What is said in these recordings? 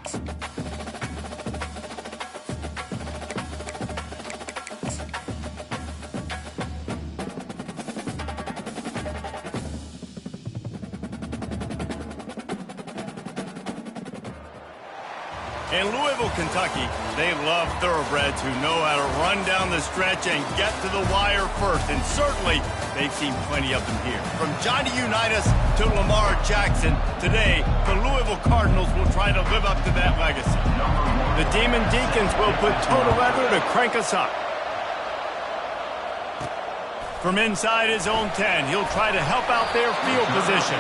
In Louisville, Kentucky, they love thoroughbreds who know how to run down the stretch and get to the wire first. And certainly, they've seen plenty of them here. From Johnny Unitas to Lamar Jackson, today, the Louisville Cardinals will try to live up to that legacy. The Demon Deacons will put total leather to crank us up. From inside his own 10, he'll try to help out their field position.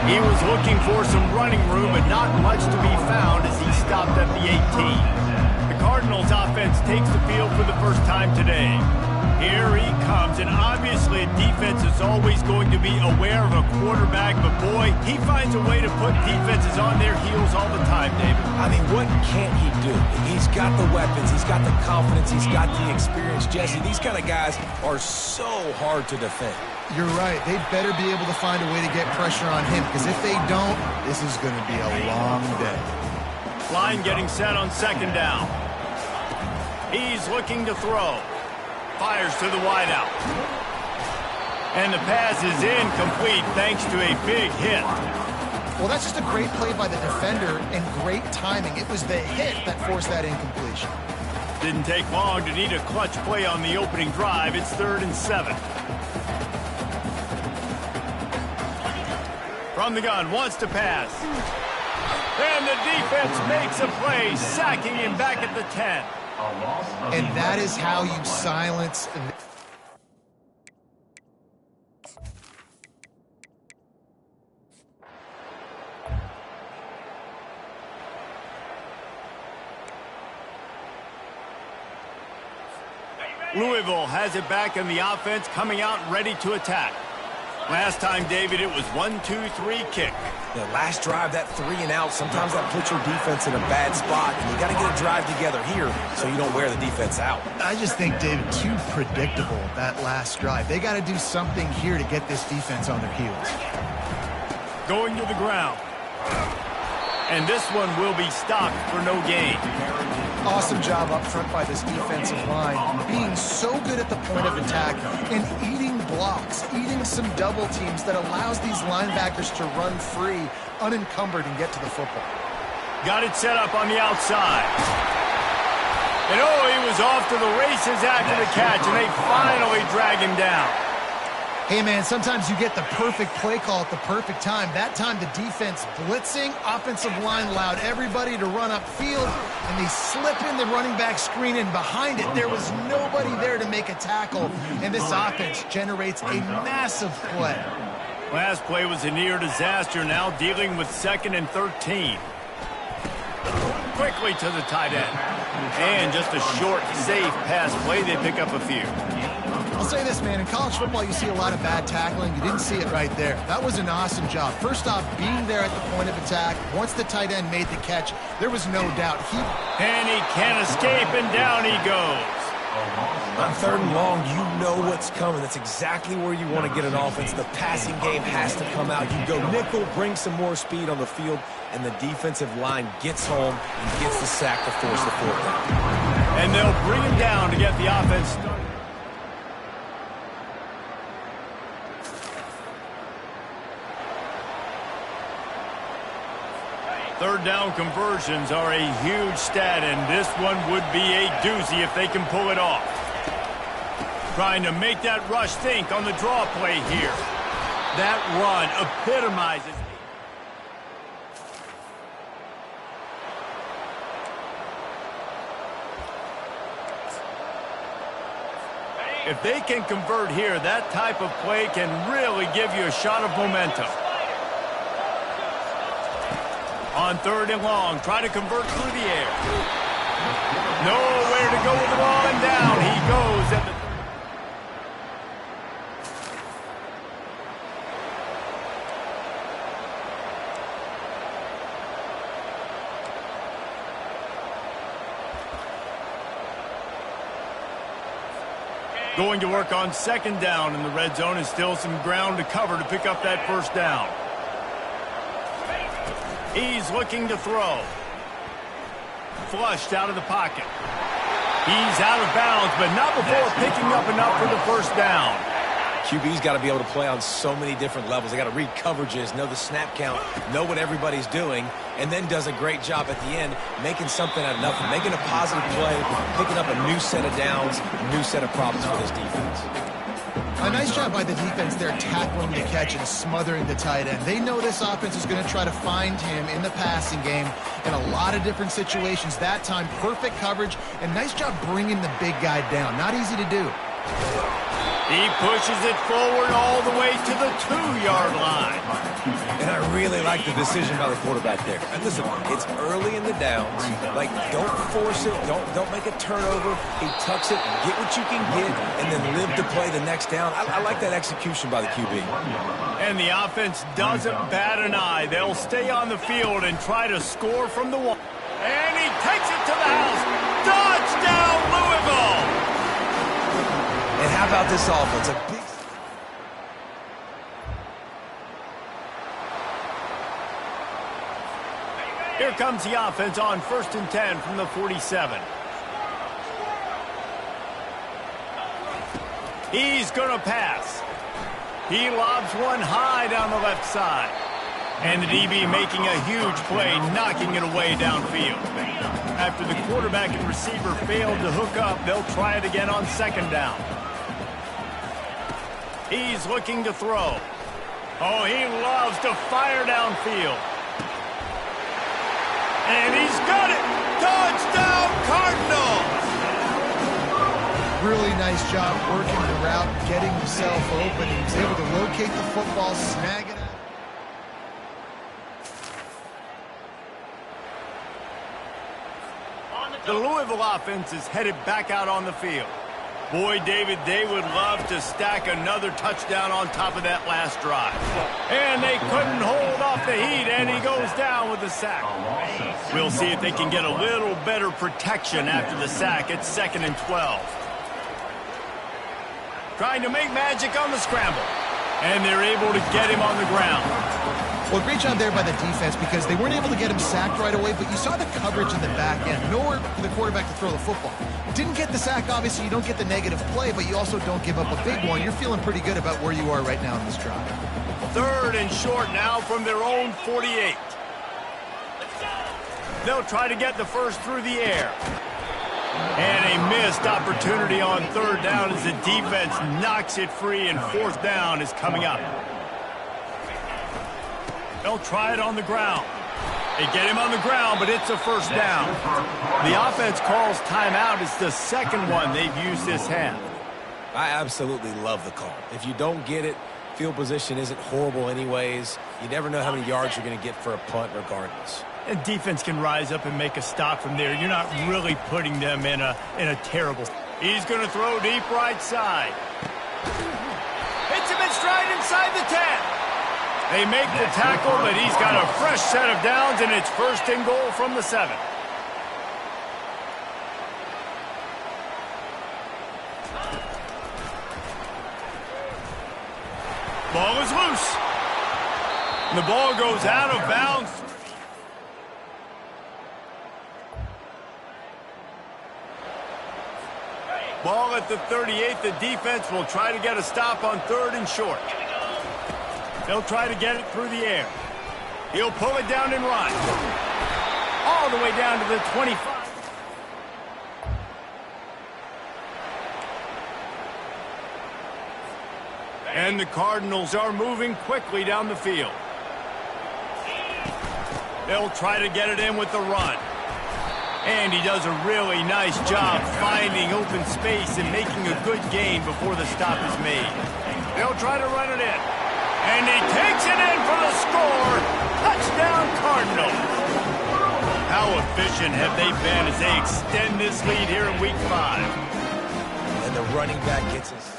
He was looking for some running room, but not much to be found as he stopped at the 18. The Cardinals offense takes the field for the first time today. Here he comes, and obviously defense is always going to be aware of a quarterback, but boy, he finds a way to put defenses on their heels all the time, David. I mean, what can't he do? He's got the weapons, he's got the confidence, he's got the experience. Jesse, these kind of guys are so hard to defend. You're right. They better be able to find a way to get pressure on him, because if they don't, this is going to be a long day. Line getting set on second down. He's looking to throw. Fires to the wideout. And the pass is incomplete thanks to a big hit. Well, that's just a great play by the defender and great timing. It was the hit that forced that incompletion. Didn't take long to need a clutch play on the opening drive. It's 3rd and 7. From the gun, wants to pass. And the defense makes a play, sacking him back at the 10. And that is how you silence... Louisville has it back in the offense, coming out ready to attack. Last time, David, it was 1-2-3 kick. The last drive, that 3 and out, sometimes that puts your defense in a bad spot, and you got to get a drive together here so you don't wear the defense out. I just think, David, too predictable, that last drive. They got to do something here to get this defense on their heels. Going to the ground. And this one will be stopped for no gain. Awesome job up front by this defensive line, being so good at the point of attack and eating blocks, eating some double teams that allows these linebackers to run free, unencumbered, and get to the football. Got it set up on the outside. And oh, he was off to the races after the catch, and they finally drag him down. Hey, man, sometimes you get the perfect play call at the perfect time. That time, the defense blitzing, offensive line allowed everybody to run upfield, and they slip in the running back screen, and behind it, there was nobody there to make a tackle, and this offense generates a massive play. Last play was a near disaster, now dealing with 2nd and 13. Quickly to the tight end. And just a short, safe pass play, they pick up a few. I'll say this, man, in college football, you see a lot of bad tackling. You didn't see it right there. That was an awesome job. First off, being there at the point of attack. Once the tight end made the catch, there was no doubt. And he can't escape, and down he goes. On 3rd and long, you know what's coming. That's exactly where you want to get an offense. The passing game has to come out. You go nickel, bring some more speed on the field, and the defensive line gets home and gets the sack to force the 4th down. And they'll bring him down to get the offense started. Third down conversions are a huge stat, and this one would be a doozy if they can pull it off. Trying to make that rush think on the draw play here. That run epitomizes. If they can convert here, that type of play can really give you a shot of momentum. On 3rd and long, try to convert through the air. Nowhere to go with the ball, and down he goes at the... Going to work on 2nd down, and the red zone is still some ground to cover to pick up that 1st down. He's looking to throw. flushed out of the pocket. He's out of bounds, but not before picking up enough for the first down. QB's got to be able to play on so many different levels. They got to read coverages, know the snap count, know what everybody's doing, and then does a great job at the end making something out of nothing, making a positive play, picking up a new set of downs, a new set of problems for this defense. A nice job by the defense there, tackling the catch and smothering the tight end. They know this offense is going to try to find him in the passing game in a lot of different situations. That time, perfect coverage, and nice job bringing the big guy down. Not easy to do. He pushes it forward all the way to the 2-yard line. And I really like the decision by the quarterback there. And listen, it's early in the downs. Like, don't force it. Don't make a turnover. He tucks it, get what you can get, and then live to play the next down. I like that execution by the QB. And the offense doesn't bat an eye. They'll stay on the field and try to score from the wall. And he takes it to the house. Touchdown, Louisville! And how about this offense? A big... Here comes the offense on 1st and 10 from the 47. He's going to pass. He lobs one high down the left side. And the DB making a huge play, knocking it away downfield. After the quarterback and receiver failed to hook up, they'll try it again on 2nd down. He's looking to throw. Oh, he loves to fire downfield. And he's got it! Touchdown, Cardinals! Really nice job working the route, getting himself open. He was able to locate the football, snag it out. The Louisville offense is headed back out on the field. Boy, David, they would love to stack another touchdown on top of that last drive. And they couldn't hold off the heat, and he goes down with the sack. We'll see if they can get a little better protection after the sack. It's 2nd and 12. Trying to make magic on the scramble. And they're able to get him on the ground. Well, great job there by the defense because they weren't able to get him sacked right away, but you saw the coverage in the back end. Nowhere for the quarterback to throw the football. Didn't get the sack, obviously. You don't get the negative play, but you also don't give up a big one. You're feeling pretty good about where you are right now in this drive. 3rd and short now from their own 48. They'll try to get the first through the air. And a missed opportunity on 3rd down as the defense knocks it free, and 4th down is coming up. They'll try it on the ground. They get him on the ground, but it's a 1st down. The offense calls timeout. It's the 2nd one they've used this half. I absolutely love the call. If you don't get it, field position isn't horrible anyways. You never know how many yards you're going to get for a punt regardless. And defense can rise up and make a stop from there. You're not really putting them in a terrible... He's going to throw deep right side. Hits him in stride inside the 10. They make the tackle, but he's got a fresh set of downs, and it's 1st and goal from the 7. Ball is loose. The ball goes out of bounds. Ball at the 38. The defense will try to get a stop on 3rd and short. They'll try to get it through the air. He'll pull it down and run. All the way down to the 25. And the Cardinals are moving quickly down the field. They'll try to get it in with the run. And he does a really nice job finding open space and making a good gain before the stop is made. They'll try to run it in. And he takes it in for the score. Touchdown, Cardinals. How efficient have they been as they extend this lead here in Week 5? And the running back gets us.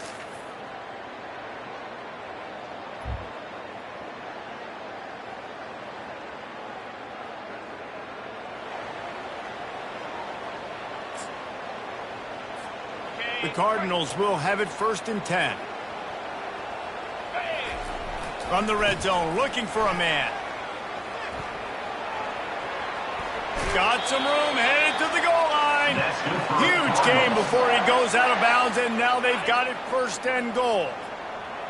The Cardinals will have it 1st and 10. From the red zone, looking for a man. Got some room, headed Huge game before he goes out of bounds, and now they've got it 1st and goal.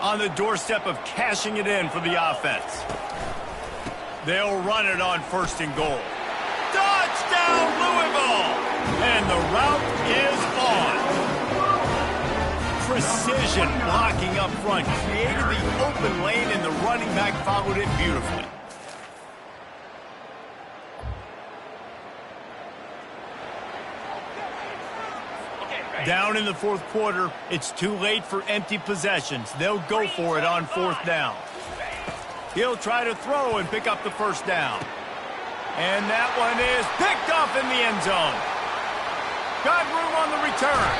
On the doorstep of cashing it in for the offense. They'll run it on 1st and goal. Touchdown, Louisville! And the route is on. Precision blocking up front. Created the open lane, and the running back followed it beautifully. Down in the 4th quarter, it's too late for empty possessions. They'll go for it on 4th down. He'll try to throw and pick up the 1st down. And that one is picked off in the end zone. Got room on the return.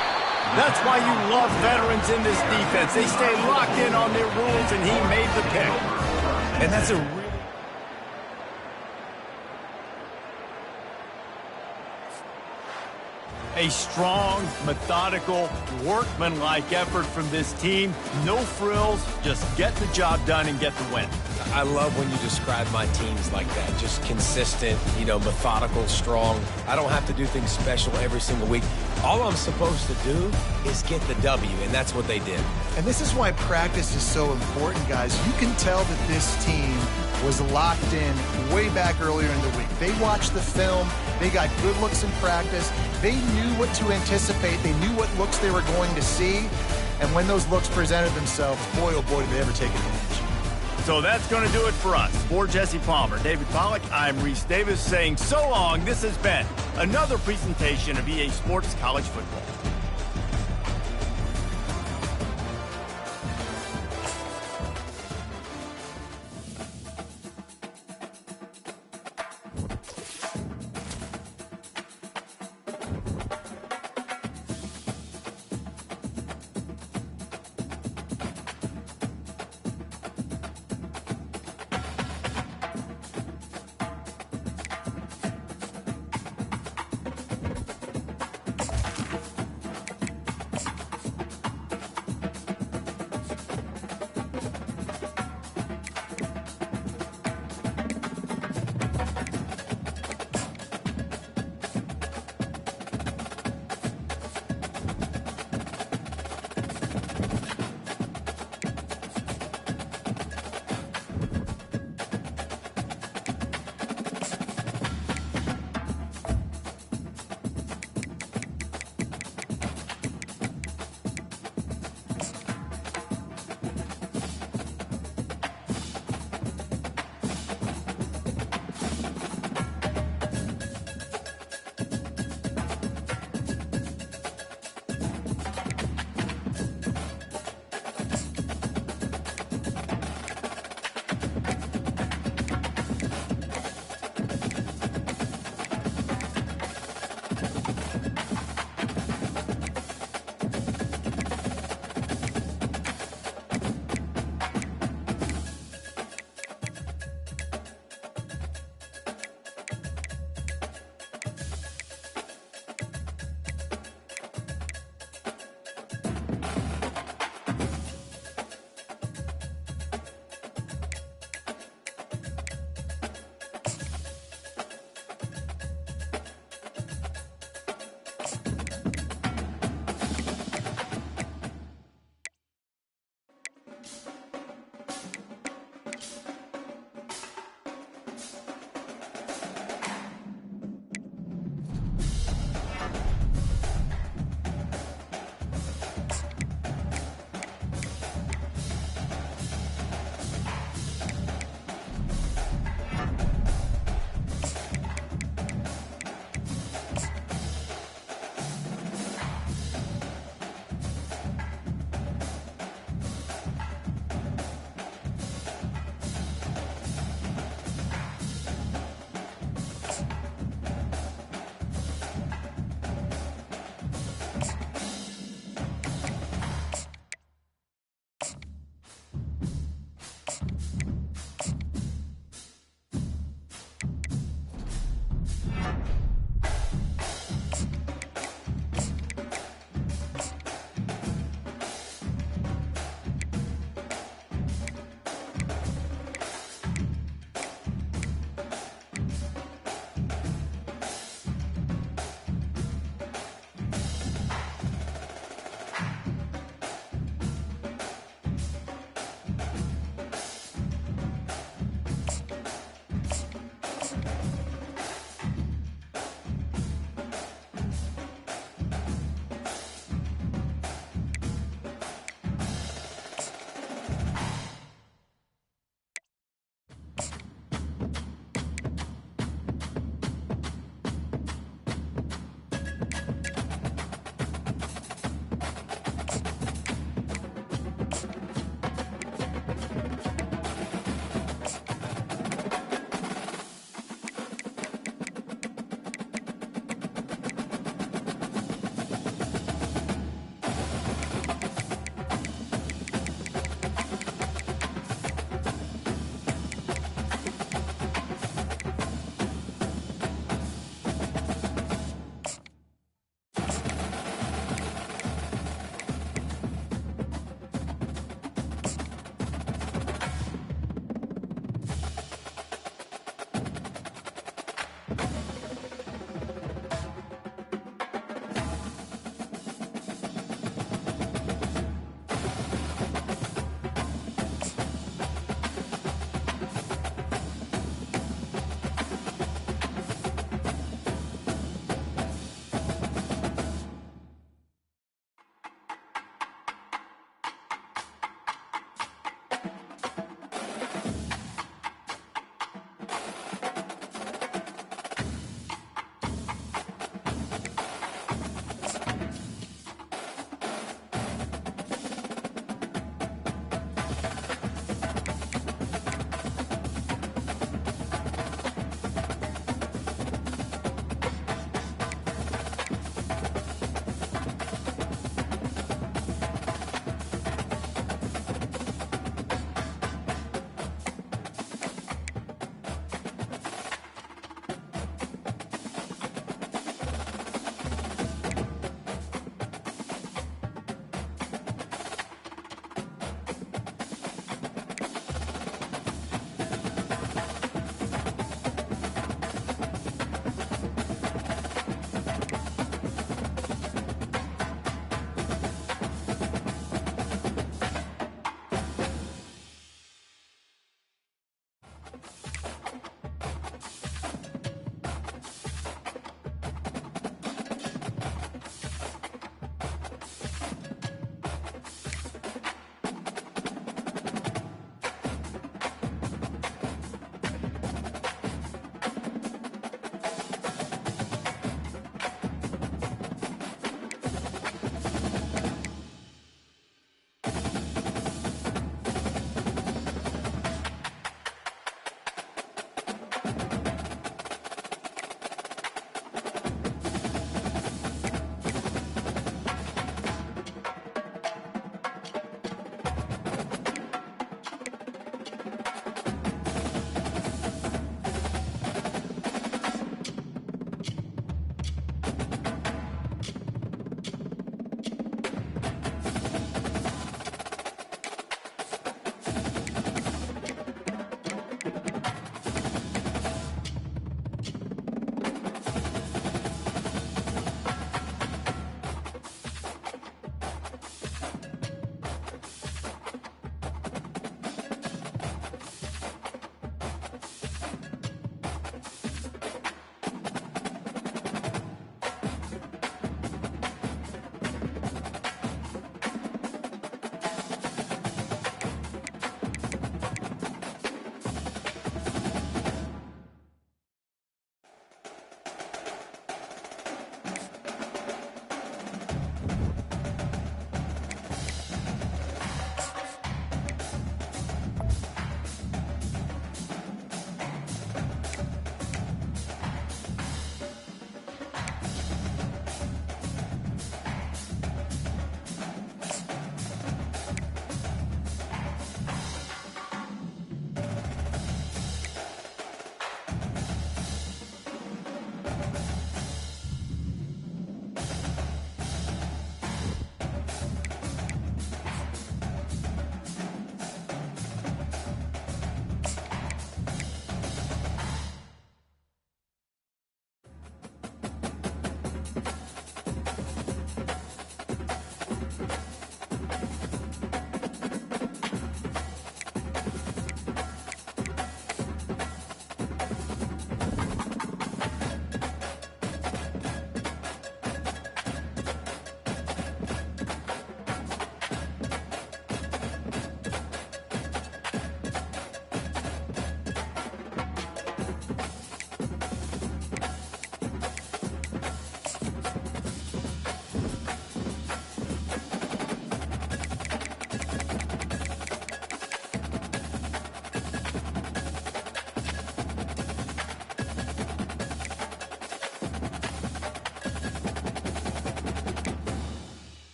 That's why you love veterans in this defense. They stay locked in on their rules, and he made the pick. And that's a strong, methodical, workmanlike effort from this team. No frills, just get the job done and get the win. I love when you describe my teams like that. Just consistent, methodical, strong. I don't have to do things special every single week. All I'm supposed to do is get the W, and that's what they did. And this is why practice is so important, guys. You can tell that this team was locked in way back earlier in the week. They watched the film. They got good looks in practice. They knew what to anticipate. They knew what looks they were going to see. And when those looks presented themselves, boy, oh boy, did they ever take advantage. So that's going to do it for us. For Jesse Palmer, David Pollack, I'm Reese Davis saying so long. This has been another presentation of EA Sports College Football.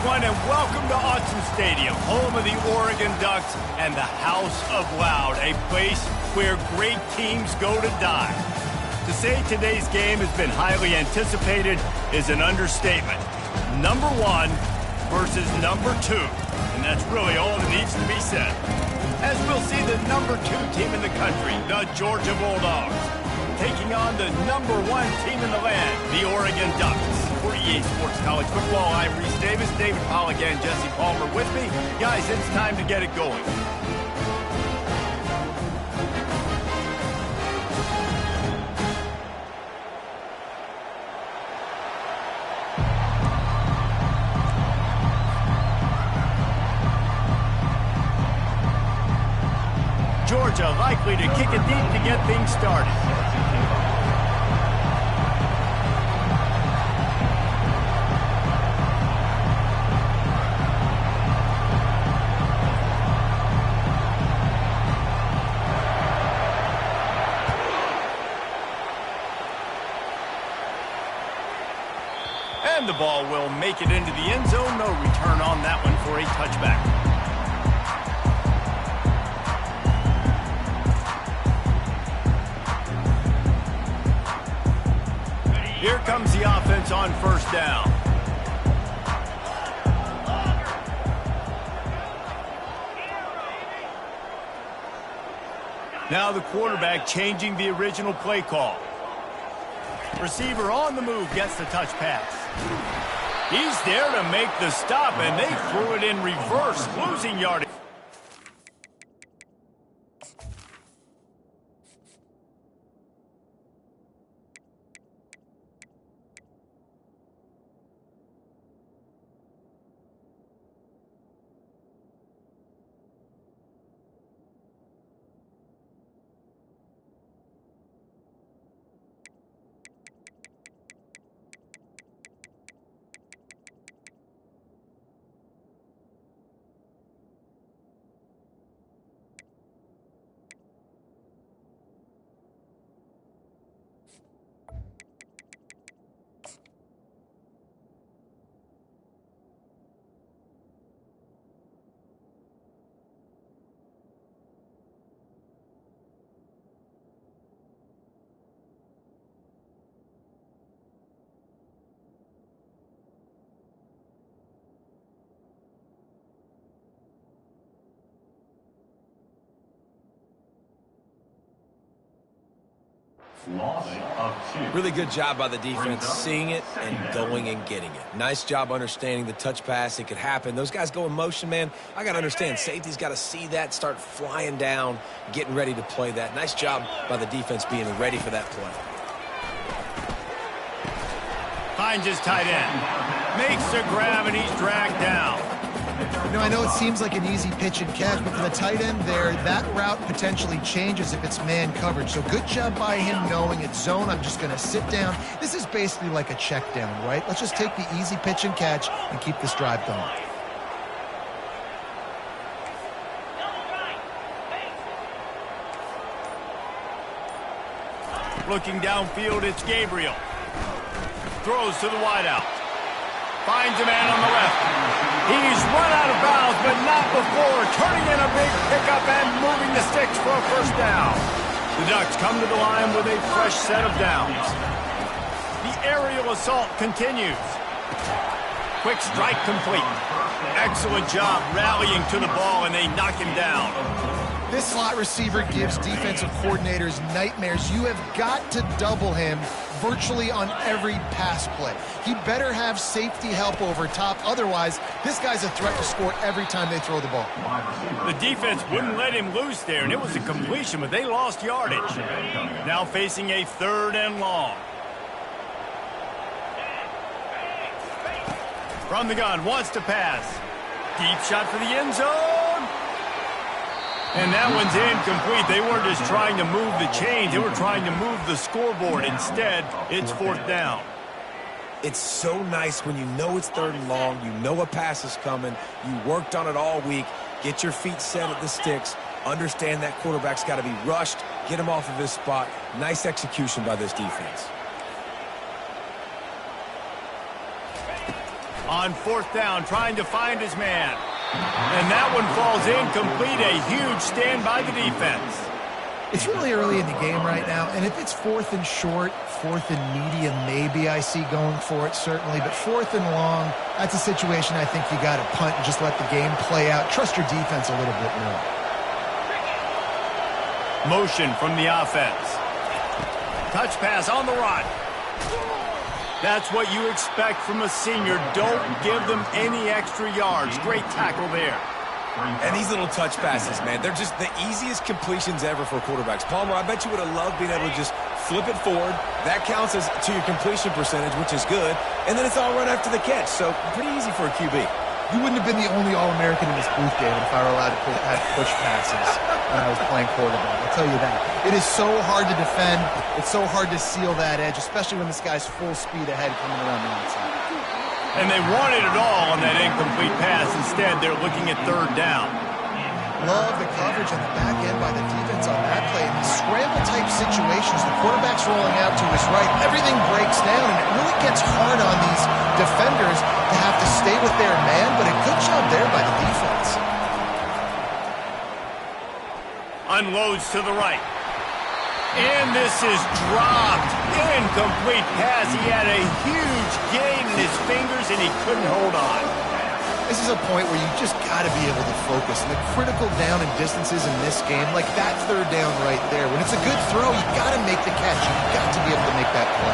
everyone, and welcome to Autzen Stadium, home of the Oregon Ducks and the House of Loud, a place where great teams go to die. To say today's game has been highly anticipated is an understatement. Number 1 versus number 2, and that's really all that needs to be said. As we'll see the number 2 team in the country, the Georgia Bulldogs, taking on the number 1 team in the land, the Oregon Ducks. For EA Sports College Football, I'm Reese Davis, David Pollack, and Jesse Palmer with me. Guys, it's time to get it going. Georgia likely to kick it deep to get things started. And the ball will make it into the end zone. No return on that one for a touchback. Here comes the offense on first down. Now the quarterback changing the original play call. Receiver on the move gets the touch pass. He's there to make the stop, and they threw it in reverse, losing yardage. Loss of 2. Really good job by the defense, seeing it and going and getting it. Nice job understanding the touch pass. It could happen. Those guys go in motion, man. I got to understand, safety's got to see that, start flying down, getting ready to play that. Nice job by the defense being ready for that play. Finds his tight end. Makes the grab, and he's dragged down. You know, I know it seems like an easy pitch and catch, but for the tight end there, that route potentially changes if it's man coverage. So good job by him knowing it's zone. I'm just going to sit down. This is basically like a check down, right? Let's just take the easy pitch and catch and keep this drive going. Looking downfield, it's Gabriel. Throws to the wideout. Finds a man on the left. He's run out of bounds, but not before turning in a big pickup and moving the sticks for a first down. The Ducks come to the line with a fresh set of downs. The aerial assault continues. Quick strike complete. Excellent job rallying to the ball, and they knock him down. This slot receiver gives defensive coordinators nightmares. You have got to double him virtually on every pass play. He better have safety help over top. Otherwise, this guy's a threat to score every time they throw the ball. The defense wouldn't let him loose there, and it was a completion, but they lost yardage. Now facing a 3rd and long. From the gun, wants to pass. Deep shot for the end zone. And that one's incomplete. They weren't just trying to move the chains. They were trying to move the scoreboard. Instead, it's 4th down. It's so nice when you know it's 3rd and long, you know a pass is coming, you worked on it all week, get your feet set at the sticks, understand that quarterback's got to be rushed, get him off of his spot. Nice execution by this defense. On fourth down, trying to find his man. And that one falls incomplete. A huge stand by the defense. It's really early in the game right now, and if it's fourth and short, fourth and medium, maybe I see going for it, certainly. But fourth and long, that's a situation I think you got to punt and just let the game play out. Trust your defense a little bit more. Motion from the offense. Touch pass on the run. That's what you expect from a senior. Don't give them any extra yards. Great tackle there. And these little touch passes, man, they're just the easiest completions ever for quarterbacks. Palmer, I bet you would have loved being able to just flip it forward. That counts as to your completion percentage, which is good. And then it's all right after the catch, so pretty easy for a QB. You wouldn't have been the only All-American in this booth, David, if I were allowed to have push passes when I was playing quarterback. I'll tell you that. It is so hard to defend. It's so hard to seal that edge, especially when this guy's full speed ahead coming around the outside. And they wanted it all on that incomplete pass. Instead, they're looking at third down. Love the coverage on the back end by the defense on that play. In these scramble-type situations, the quarterback's rolling out to his right. Everything breaks down, and it really gets hard on these defenders to have to stay with their man, but a good job there by the defense. Unloads to the right. And this is dropped. Incomplete pass. He had a huge gain in his fingers, and he couldn't hold on. This is a point where you just got to be able to focus. And the critical down and distances in this game, like that third down right there, when it's a good throw, you got to make the catch. You've got to be able to make that play.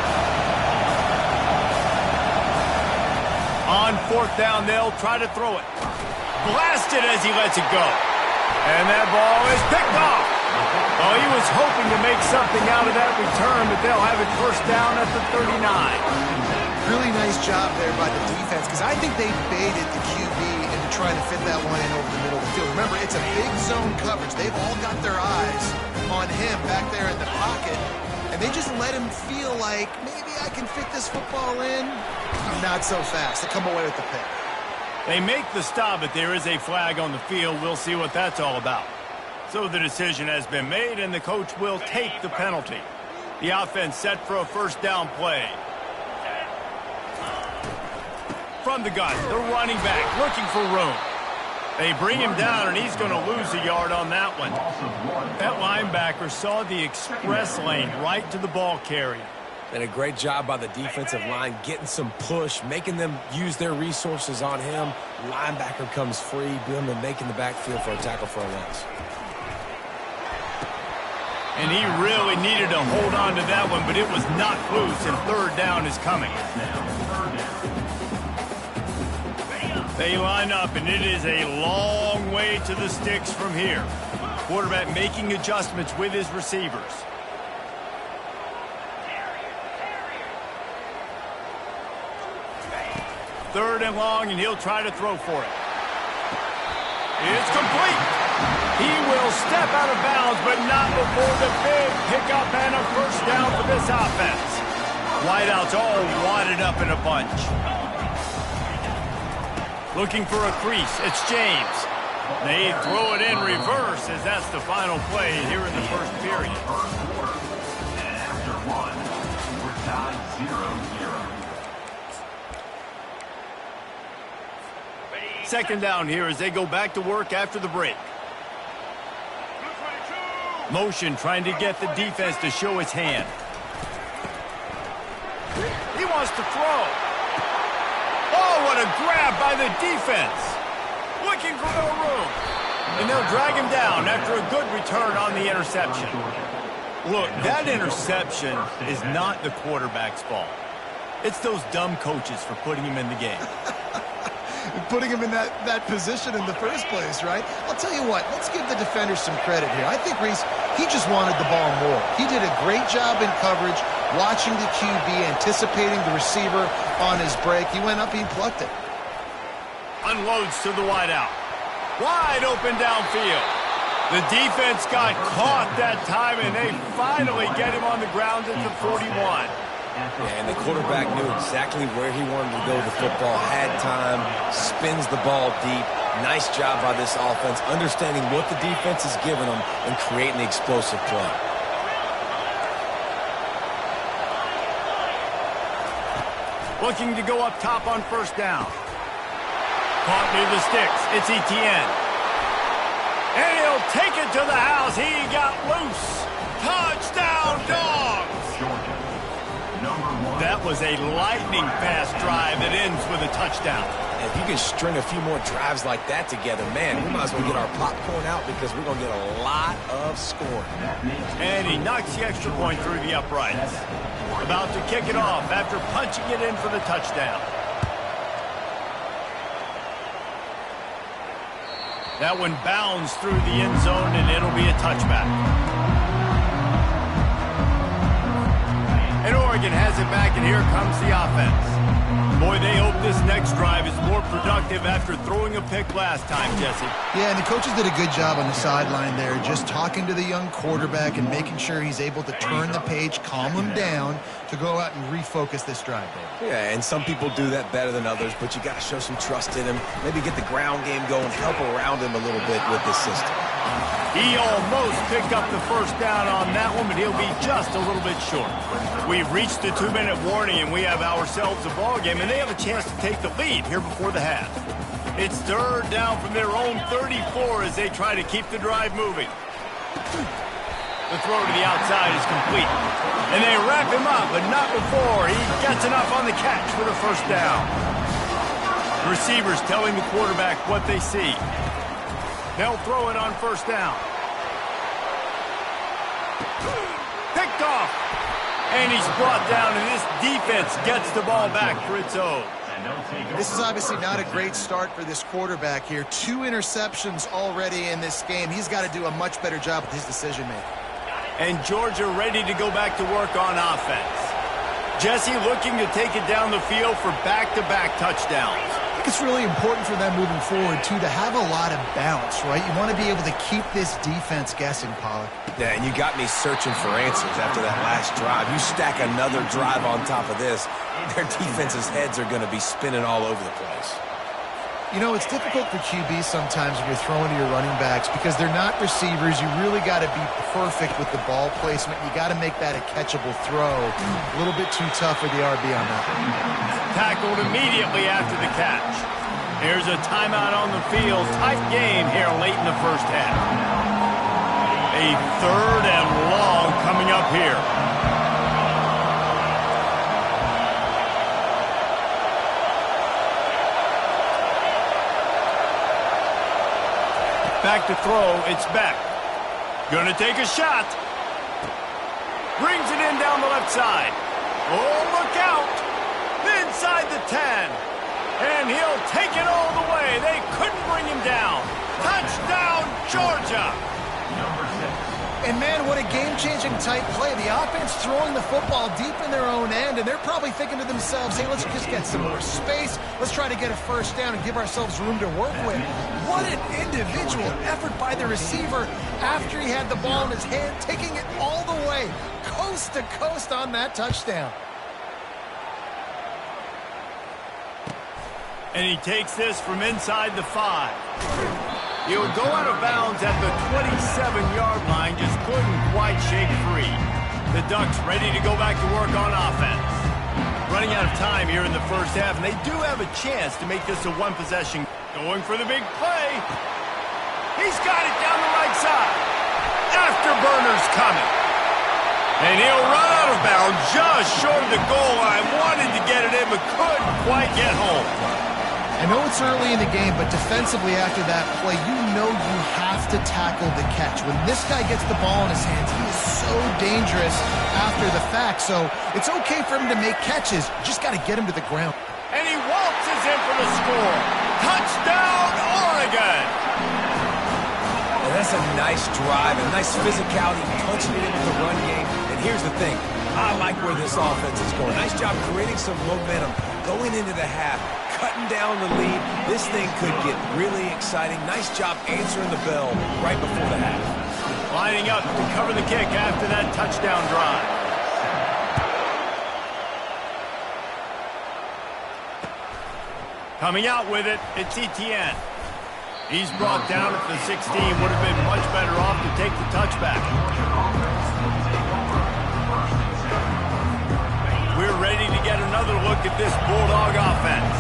On fourth down, they'll try to throw it. Blasted as he lets it go. And that ball is picked off. Oh, he was hoping to make something out of that return, but they'll have it first down at the 39. Really nice job there by the defense, because I think they baited the QB into trying to fit that one in over the middle of the field. Remember, it's a big zone coverage. They've all got their eyes on him back there in the pocket, and they just let him feel like, maybe I can fit this football in. Not so fast. They come away with the pick. They make the stop, but there is a flag on the field. We'll see what that's all about. So the decision has been made, and the coach will take the penalty. The offense set for a first down play. From the gun, the running back looking for room. They bring him down, and he's going to lose a yard on that one. That linebacker saw the express lane right to the ball carrier. And a great job by the defensive line getting some push, making them use their resources on him. Linebacker comes free, boom, and making the backfield for a tackle for a loss. And he really needed to hold on to that one, but it was knocked loose, and third down is coming. They line up, and it is a long way to the sticks from here. Quarterback making adjustments with his receivers. Third and long, and he'll try to throw for it. It's complete. He will step out of bounds, but not before the big pickup and a first down for this offense. Wideouts all wadded up in a bunch. Looking for a crease. It's James. They throw it in reverse as that's the final play here in the first period. Second down here as they go back to work after the break. Motion trying to get the defense to show its hand. He wants to throw. Oh, what a grab by the defense. Looking for more room. And they'll drag him down after a good return on the interception. Look, that interception is not the quarterback's fault. It's those dumb coaches for putting him in the game. Putting him in that position in the first place, right? I'll tell you what, let's give the defenders some credit here. I think Reese, he just wanted the ball more. He did a great job in coverage, watching the QB, anticipating the receiver on his break. He went up, he plucked it. Unloads to the wideout. Wide open downfield. The defense got caught that time, and they finally get him on the ground at the 41. And the quarterback knew exactly where he wanted to go with the football, had time, spins the ball deep. Nice job by this offense, understanding what the defense is giving them and creating the explosive play. Looking to go up top on first down. Caught near the sticks. It's Etienne. And he'll take it to the house. He got loose. Touchdown, Dogs! That was a lightning-fast drive that ends with a touchdown. If you can string a few more drives like that together, man, we might as well get our popcorn out because we're going to get a lot of scoring. And he knocks the extra point through the uprights. About to kick it off after punching it in for the touchdown. That one bounds through the end zone, and it'll be a touchback. And Oregon has it back, and here comes the offense. Boy, they hope this next drive is more productive after throwing a pick last time, Jesse. Yeah, and the coaches did a good job on the sideline there, just talking to the young quarterback and making sure he's able to turn the page, calm him down to go out and refocus this drive. Yeah, and some people do that better than others, but you got to show some trust in him. Maybe get the ground game going, help around him a little bit with this system. He almost picked up the first down on that one, but he'll be just a little bit short. We've reached the 2-minute warning, and we have ourselves a ball game, and they have a chance to take the lead here before the half. It's third down from their own 34 as they try to keep the drive moving. The throw to the outside is complete. And they wrap him up, but not before he gets enough on the catch for the first down. The receivers telling the quarterback what they see. They'll throw it on first down. Picked off. And he's brought down, and this defense gets the ball back for its own. This is obviously not a great start for this quarterback here. 2 interceptions already in this game. He's got to do a much better job with his decision-making. And Georgia ready to go back to work on offense. Jesse looking to take it down the field for back-to-back touchdowns. I think it's really important for them moving forward, too, to have a lot of bounce, right? You want to be able to keep this defense guessing, Pollack. Yeah, and you got me searching for answers after that last drive. You stack another drive on top of this, their defense's heads are going to be spinning all over the place. You know, it's difficult for QBs sometimes when you're throwing to your running backs because they're not receivers. You really got to be perfect with the ball placement. You got to make that a catchable throw. A little bit too tough for the RB on that one. Tackled immediately after the catch. Here's a timeout on the field. Tight game here late in the first half. A third and long coming up here. Back to throw, it's Beck. Gonna take a shot. Brings it in down the left side. Oh, look out. Inside the 10. And he'll take it all the way. They couldn't bring him down. Touchdown, Georgia. And, man, what a game-changing type play. The offense throwing the football deep in their own end, and they're probably thinking to themselves, hey, let's just get some more space. Let's try to get a first down and give ourselves room to work with. What an individual effort by the receiver after he had the ball in his hand, taking it all the way, coast to coast on that touchdown. And he takes this from inside the 5. He'll go out of bounds at the 27-yard line, just couldn't quite shake free. The Ducks ready to go back to work on offense. Running out of time here in the first half, and they do have a chance to make this a one-possession. Going for the big play. He's got it down the right side. Afterburner's coming. And he'll run out of bounds just short of the goal line. Wanted to get it in, but couldn't quite get home. I know it's early in the game, but defensively after that play, you know you have to tackle the catch. When this guy gets the ball in his hands, he is so dangerous after the fact. So it's okay for him to make catches. You just got to get him to the ground. And he waltzes in for the score. Touchdown, Oregon! And that's a nice drive and a nice physicality, punching it in with the run game. And here's the thing. I like where this offense is going. Nice job creating some momentum going into the half. Cutting down the lead. This thing could get really exciting. Nice job answering the bell right before the half. Lining up to cover the kick after that touchdown drive. Coming out with it, it's Etienne. He's brought down at the 16. Would have been much better off to take the touchback. We're ready to get another look look at this Bulldog offense.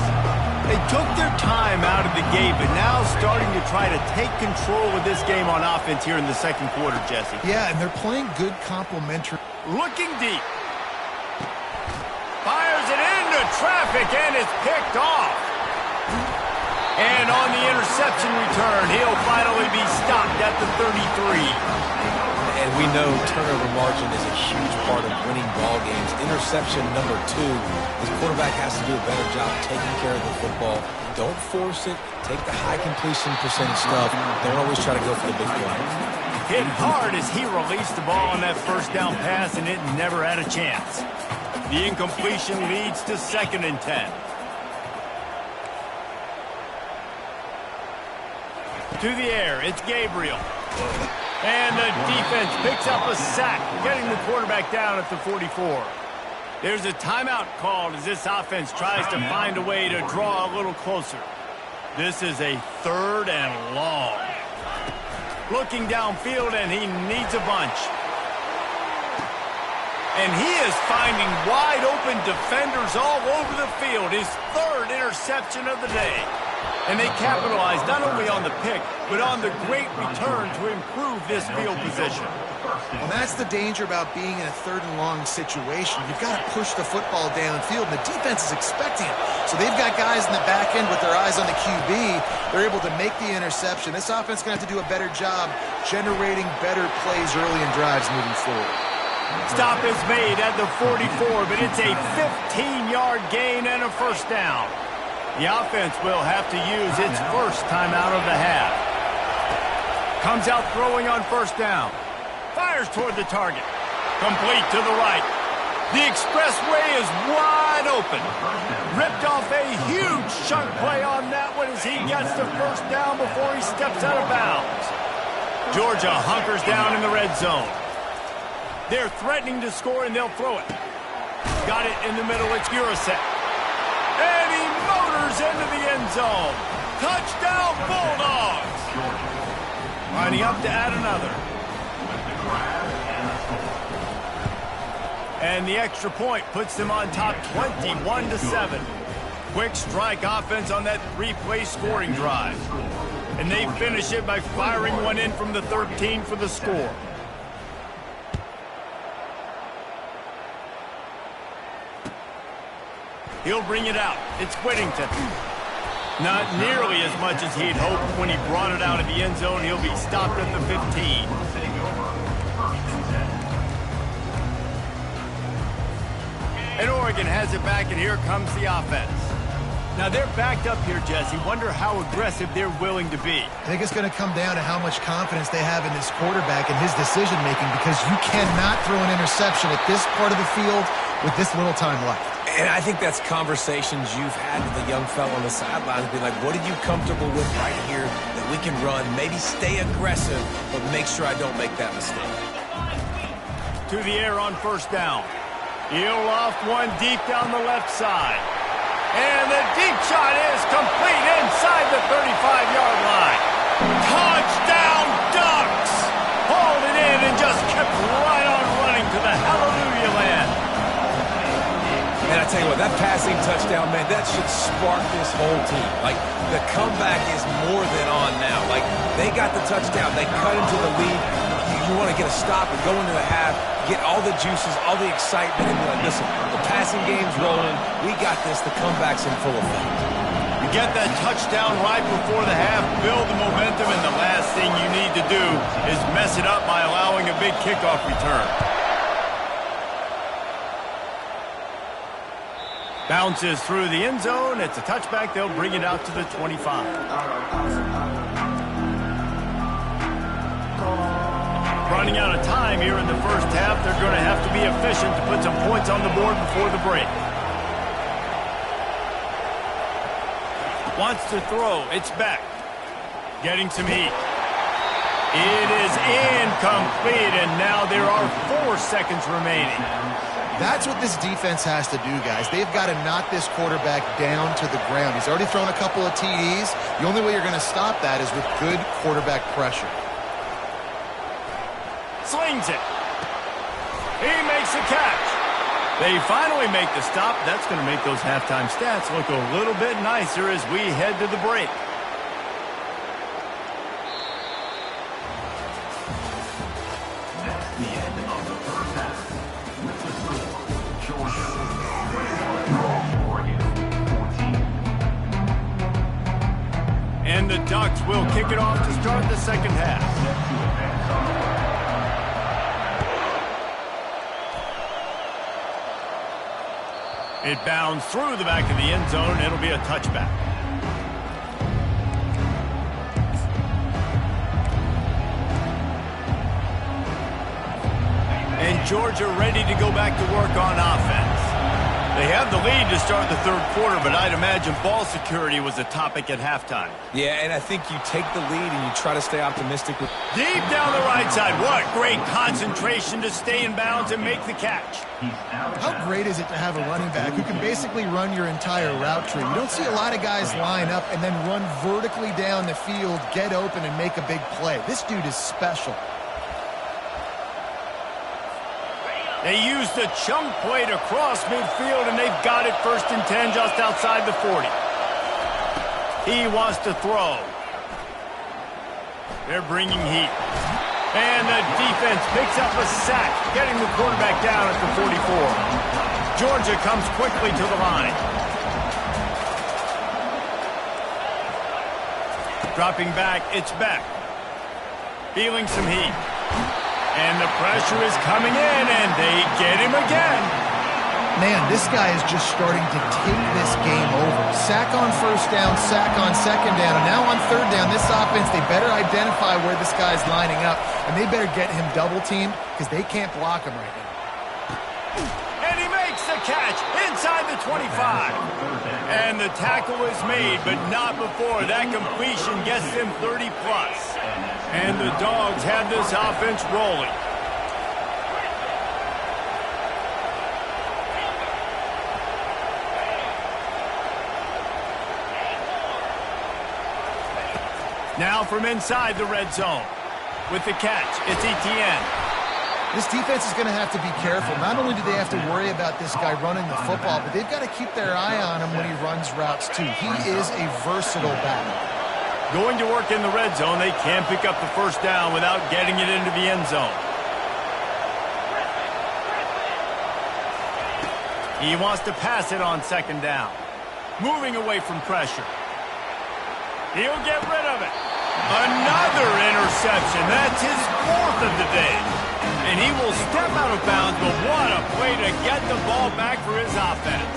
They took their time out of the gate, but now starting to try to take control of this game on offense here in the second quarter, Jesse. Yeah, and they're playing good complementary. Looking deep. Fires it into traffic and is picked off. And on the interception return, he'll finally be stopped at the 33. And we know turnover margin is a huge part of winning ball games. Interception number 2. This quarterback has to do a better job taking care of the football. Don't force it. Take the high completion percentage stuff. Don't always try to go for the big play. Hit hard as he released the ball on that first down pass, and it never had a chance. The incompletion leads to 2nd and 10. To the air, it's Gabriel. And the defense picks up a sack, getting the quarterback down at the 44. There's a timeout called as this offense tries to find a way to draw a little closer. This is a 3rd and long. Looking downfield, and he needs a bunch. And he is finding wide open defenders all over the field. His 3rd interception of the day. And they capitalized not only on the pick, but on the great return to improve this field position. Well, that's the danger about being in a 3rd and long situation. You've got to push the football downfield, and the defense is expecting it. So they've got guys in the back end with their eyes on the QB. They're able to make the interception. This offense is going to have to do a better job generating better plays early in drives moving forward. Stop is made at the 44, but it's a 15-yard gain and a 1st down. The offense will have to use its first timeout of the half. Comes out throwing on 1st down. Fires toward the target. Complete to the right. The expressway is wide open. Ripped off a huge chunk play on that one as he gets the 1st down before he steps out of bounds. Georgia hunkers down in the red zone. They're threatening to score, and they'll throw it. Got it in the middle. It's Urasek. And he motors into the end zone. Touchdown, Bulldogs. Lining up to add another. And the extra point puts them on top 21-7. Quick strike offense on that 3-play scoring drive. And they finish it by firing one in from the 13 for the score. He'll bring it out. It's Whittington. Not nearly as much as he'd hoped when he brought it out of the end zone. He'll be stopped at the 15. And Oregon has it back, and here comes the offense. Now, they're backed up here, Jesse. Wonder how aggressive they're willing to be. I think it's going to come down to how much confidence they have in this quarterback and his decision-making, because you cannot throw an interception at this part of the field with this little time left. And I think that's conversations you've had with the young fellow on the sidelines. Be like, what are you comfortable with right here that we can run? Maybe stay aggressive, but make sure I don't make that mistake. To the air on 1st down. He'll loft one deep down the left side. And the deep shot is complete inside the 35-yard line. Touchdown, Ducks! Hauled it in and just kept right on running to the hallelujah land. And I tell you what, that passing touchdown, man, that should spark this whole team. Like, the comeback is more than on now. Like, they got the touchdown. They cut into the lead. You want to get a stop and go into the half, get all the juices, all the excitement, and be like, listen, the passing game's rolling. We got this. The comeback's in full effect. You get that touchdown right before the half, build the momentum, and the last thing you need to do is mess it up by allowing a big kickoff return. Bounces through the end zone. It's a touchback. They'll bring it out to the 25. Running out of time here in the first half. They're going to have to be efficient to put some points on the board before the break. Wants to throw. It's back. Getting some heat. It is incomplete, and now there are 4 seconds remaining. That's what this defense has to do, guys. They've got to knock this quarterback down to the ground. He's already thrown a couple of TDs. The only way you're going to stop that is with good quarterback pressure. Slings it. He makes a catch. They finally make the stop. That's going to make those halftime stats look a little bit nicer as we head to the break. The end of the first half. With the score, Georgia 14, Oregon 14. And the Ducks will kick it off to start the second half. It bounds through the back of the end zone. It'll be a touchback. And Georgia ready to go back to work on offense. They have the lead to start the third quarter, but I'd imagine ball security was a topic at halftime. Yeah, and I think you take the lead and you try to stay optimistic. Deep down the right side. What great concentration to stay in bounds and make the catch. How great is it to have a running back who can basically run your entire route tree? You don't see a lot of guys line up and then run vertically down the field, get open, and make a big play. This dude is special. They use the chunk play to cross midfield, and they've got it 1st and 10 just outside the 40. He wants to throw. They're bringing heat. And the defense picks up a sack, getting the quarterback down at the 44. Georgia comes quickly to the line. Dropping back, it's Beck. Feeling some heat. And the pressure is coming in, and they get him again. Man, this guy is just starting to take this game over. Sack on first down, sack on second down, and now on third down, this offense, they better identify where this guy's lining up, and they better get him double-teamed because they can't block him right now. And he makes the catch inside the 25. And the tackle is made, but not before that completion gets them 30-plus. And the Dogs have this offense rolling. Now from inside the red zone. With the catch, it's Etienne. This defense is going to have to be careful. Not only do they have to worry about this guy running the football, but they've got to keep their eye on him when he runs routes too. He is a versatile back. Going to work in the red zone, they can't pick up the first down without getting it into the end zone. He wants to pass it on second down. Moving away from pressure. He'll get rid of it. Another interception. That's his 4th of the day. And he will step out of bounds, but what a play to get the ball back for his offense.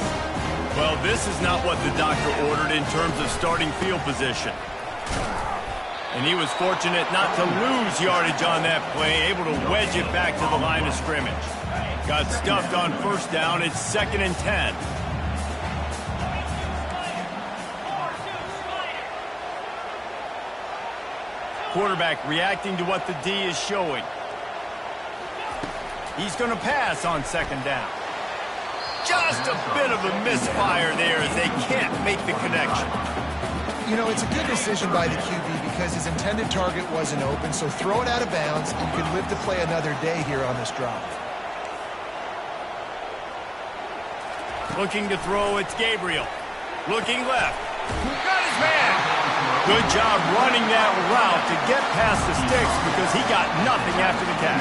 Well, this is not what the doctor ordered in terms of starting field position. And he was fortunate not to lose yardage on that play, able to wedge it back to the line of scrimmage. Got stuffed on first down. It's 2nd and 10. Quarterback reacting to what the D is showing. He's going to pass on second down. Just a bit of a misfire there as they can't make the connection. You know, it's a good decision by the QB because his intended target wasn't open, so throw it out of bounds, and you can live to play another day here on this drive. Looking to throw, it's Gabriel. Looking left. Got his man. Good job running that route to get past the sticks because he got nothing after the catch.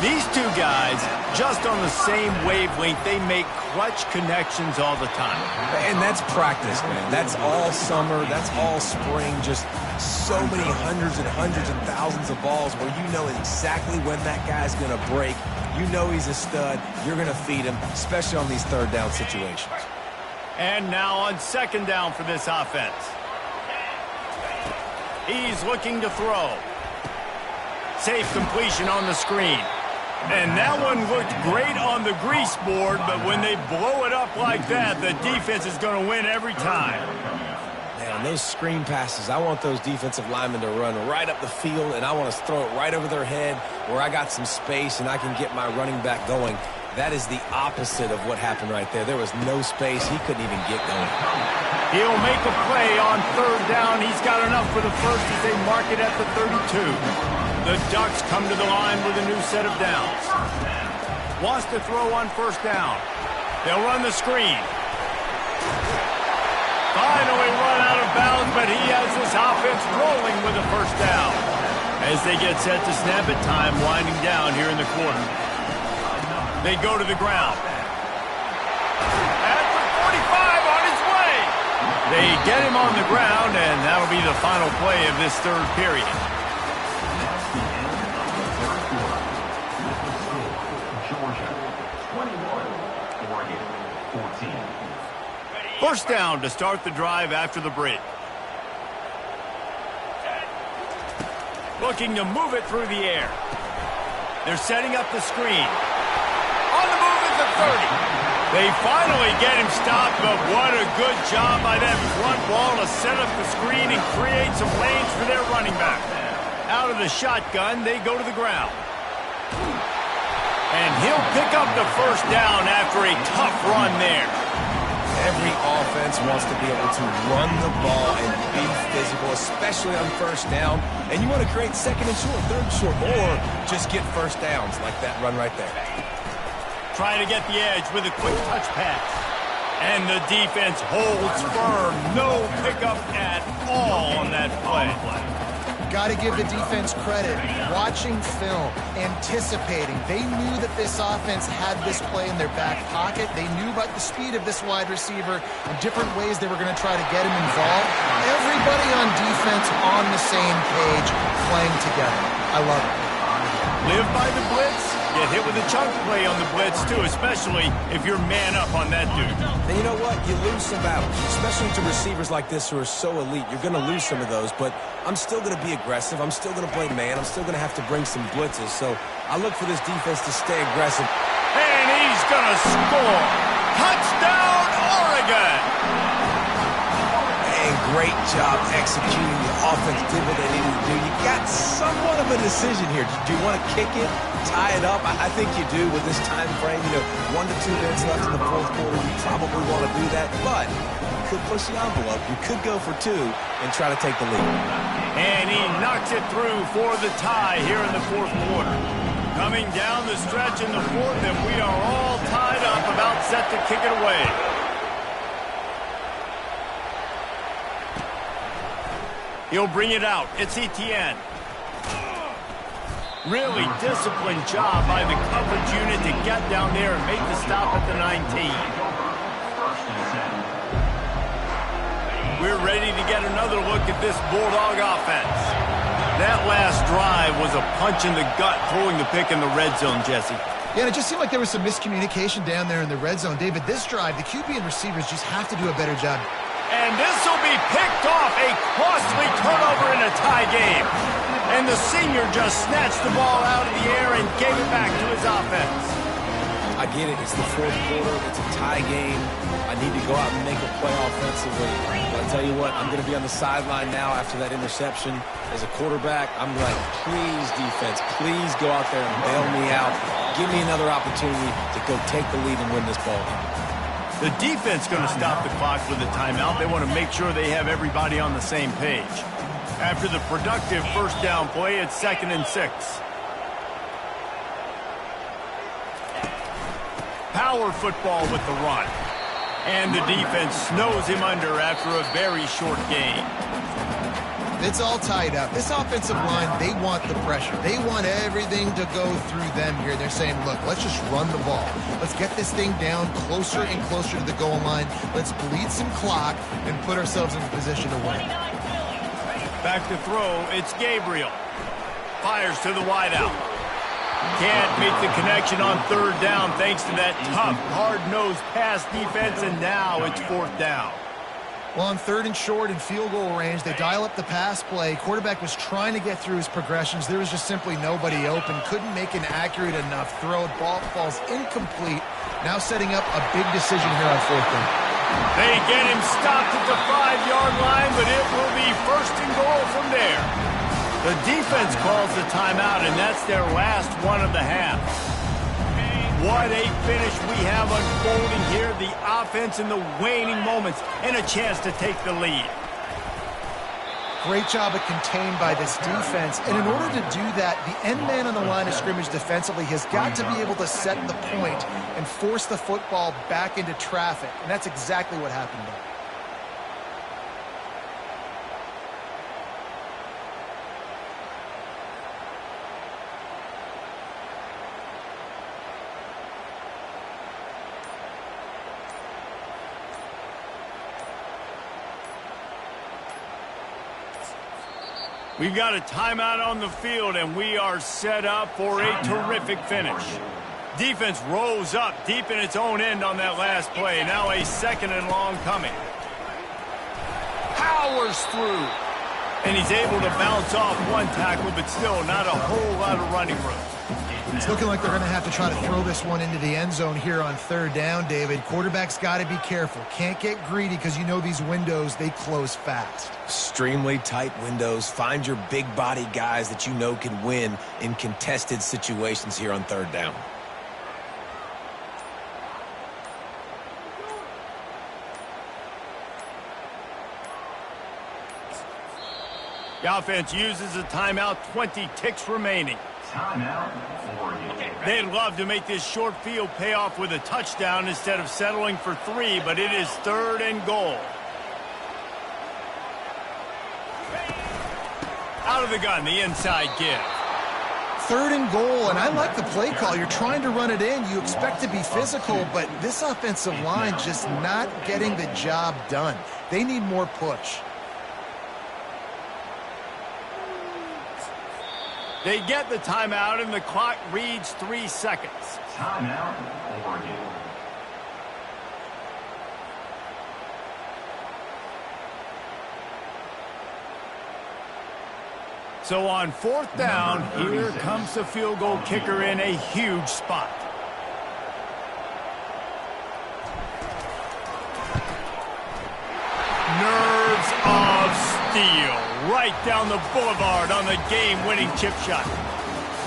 These two guys, just on the same wavelength, they make clutch connections all the time. And that's practice, man. That's all summer. That's all spring. Just so many hundreds and hundreds and thousands of balls where you know exactly when that guy's going to break. You know he's a stud. You're going to feed him, especially on these third down situations. And now on second down for this offense. He's looking to throw. Safe completion on the screen. And that one looked great on the grease board, but when they blow it up like that, the defense is going to win every time. Man, those screen passes, I want those defensive linemen to run right up the field, and I want to throw it right over their head where I got some space and I can get my running back going. That is the opposite of what happened right there. There was no space. He couldn't even get going. He'll make a play on third down. He's got enough for the first as they mark it at the 32. The Ducks come to the line with a new set of downs. wants to throw on first down. They'll run the screen. Finally run out of bounds, but he has this offense rolling with a first down. As they get set to snap it, time winding down here in the quarter. They go to the ground. At the 45 on his way. They get him on the ground, and that'll be the final play of this third period. First down to start the drive after the break. Looking to move it through the air. They're setting up the screen. On the move at the 30. They finally get him stopped, but what a good job by that front wall to set up the screen and create some lanes for their running back. Out of the shotgun, they go to the ground. And he'll pick up the first down after a tough run there. Every offense wants to be able to run the ball and be physical, especially on first down. And you want to create second and short, third and short, or just get first downs like that run right there. Trying to get the edge with a quick touch pass. And the defense holds firm. No pickup at all on that play. Got to give the defense credit. Watching film, anticipating. They knew that this offense had this play in their back pocket. They knew about the speed of this wide receiver and different ways they were going to try to get him involved. Everybody on defense on the same page, playing together. I love it. Live by the blitz. Get hit with a chunk play on the blitz, too, especially if you're man up on that dude. And you know what? You lose some battles, especially to receivers like this who are so elite. You're going to lose some of those, but I'm still going to be aggressive. I'm still going to play man. I'm still going to have to bring some blitzes. So I look for this defense to stay aggressive. And he's going to score. Touchdown, Oregon! And great job executing. The offense did what they needed to do. You got somewhat of a decision here. Do you want to kick it, tie it up? I think you do with this time frame. 1 to 2 minutes left in the fourth quarter. You probably want to do that, but you could push the envelope. You could go for 2 and try to take the lead. And he knocks it through for the tie here in the fourth quarter. Coming down the stretch in the fourth, and we are all tied up, about set to kick it away. He'll bring it out. It's Etienne. Really disciplined job by the coverage unit to get down there and make the stop at the 19. We're ready to get another look at this Bulldog offense. That last drive was a punch in the gut, throwing the pick in the red zone, Jesse. Yeah, and it just seemed like there was some miscommunication down there in the red zone. David, this drive, the QB and receivers just have to do a better job. And this will be picked off, a costly turnover in a tie game. And the senior just snatched the ball out of the air and gave it back to his offense. I get it. It's the fourth quarter. It's a tie game. I need to go out and make a play offensively. But I'll tell you what, I'm going to be on the sideline now after that interception. As a quarterback, I'm like, please, defense, please go out there and bail me out. Give me another opportunity to go take the lead and win this ball game. The defense going to stop the clock with a timeout. They want to make sure they have everybody on the same page. After the productive first down play, it's 2nd and 6. Power football with the run. And the defense snows him under after a very short game. It's all tied up. This offensive line, they want the pressure. They want everything to go through them here. They're saying, look, let's just run the ball. Let's get this thing down closer and closer to the goal line. Let's bleed some clock and put ourselves in a position to win. Back to throw, it's Gabriel. Fires to the wideout. Can't make the connection on third down thanks to that tough, hard-nosed pass defense, and now it's fourth down. Well, on 3rd and short and field goal range, they dial up the pass play. Quarterback was trying to get through his progressions. There was just simply nobody open. Couldn't make an accurate enough throw. Ball falls incomplete. Now setting up a big decision here on 4th down. They get him stopped at the 5-yard line, but it will be 1st and goal from there. The defense calls the timeout, and that's their last one of the half. What a finish we have unfolding here. The offense in the waning moments and a chance to take the lead. Great job of contained by this defense. And in order to do that, the end man on the line of scrimmage defensively has got to be able to set the point and force the football back into traffic. And that's exactly what happened there. We've got a timeout on the field, and we are set up for a terrific finish. Defense rolls up deep in its own end on that last play. Now a 2nd and long coming. Powers through. And he's able to bounce off one tackle, but still not a whole lot of running room. It's looking like they're going to have to try to throw this one into the end zone here on 3rd down, David. Quarterback's got to be careful. Can't get greedy because you know these windows, they close fast. Extremely tight windows. Find your big body guys that you know can win in contested situations here on 3rd down. The offense uses a timeout, 20 ticks remaining. Timeout. They'd love to make this short field pay off with a touchdown instead of settling for 3, but it is 3rd and goal. Out of the gun, the inside give. 3rd and goal, and I like the play call. You're trying to run it in. You expect to be physical, but this offensive line just not getting the job done. They need more push. They get the timeout, and the clock reads 3 seconds. Timeout, Oregon. So on 4th down, here comes the field goal kicker in a huge spot. Nerves of steel. Right down the boulevard on the game-winning chip shot.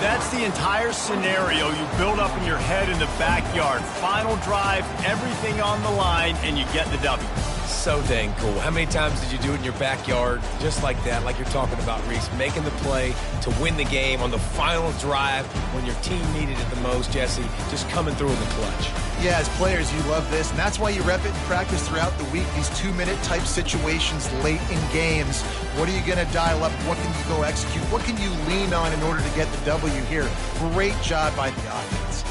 That's the entire scenario you build up in your head in the backyard. Final drive, everything on the line, and you get the W. So dang cool. How many times did you do it in your backyard just like that, like you're talking about, Reese? Making the play to win the game on the final drive when your team needed it the most, Jesse. Just coming through in the clutch. Yeah, as players, you love this, and that's why you rep it in practice throughout the week, these 2-minute type situations late in games. What are you going to dial up? What can you go execute? What can you lean on in order to get the W here? Great job by the offense.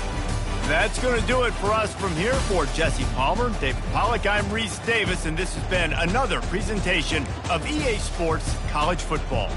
That's going to do it for us from here. For Jesse Palmer, David Pollack, I'm Reese Davis, and this has been another presentation of EA Sports College Football.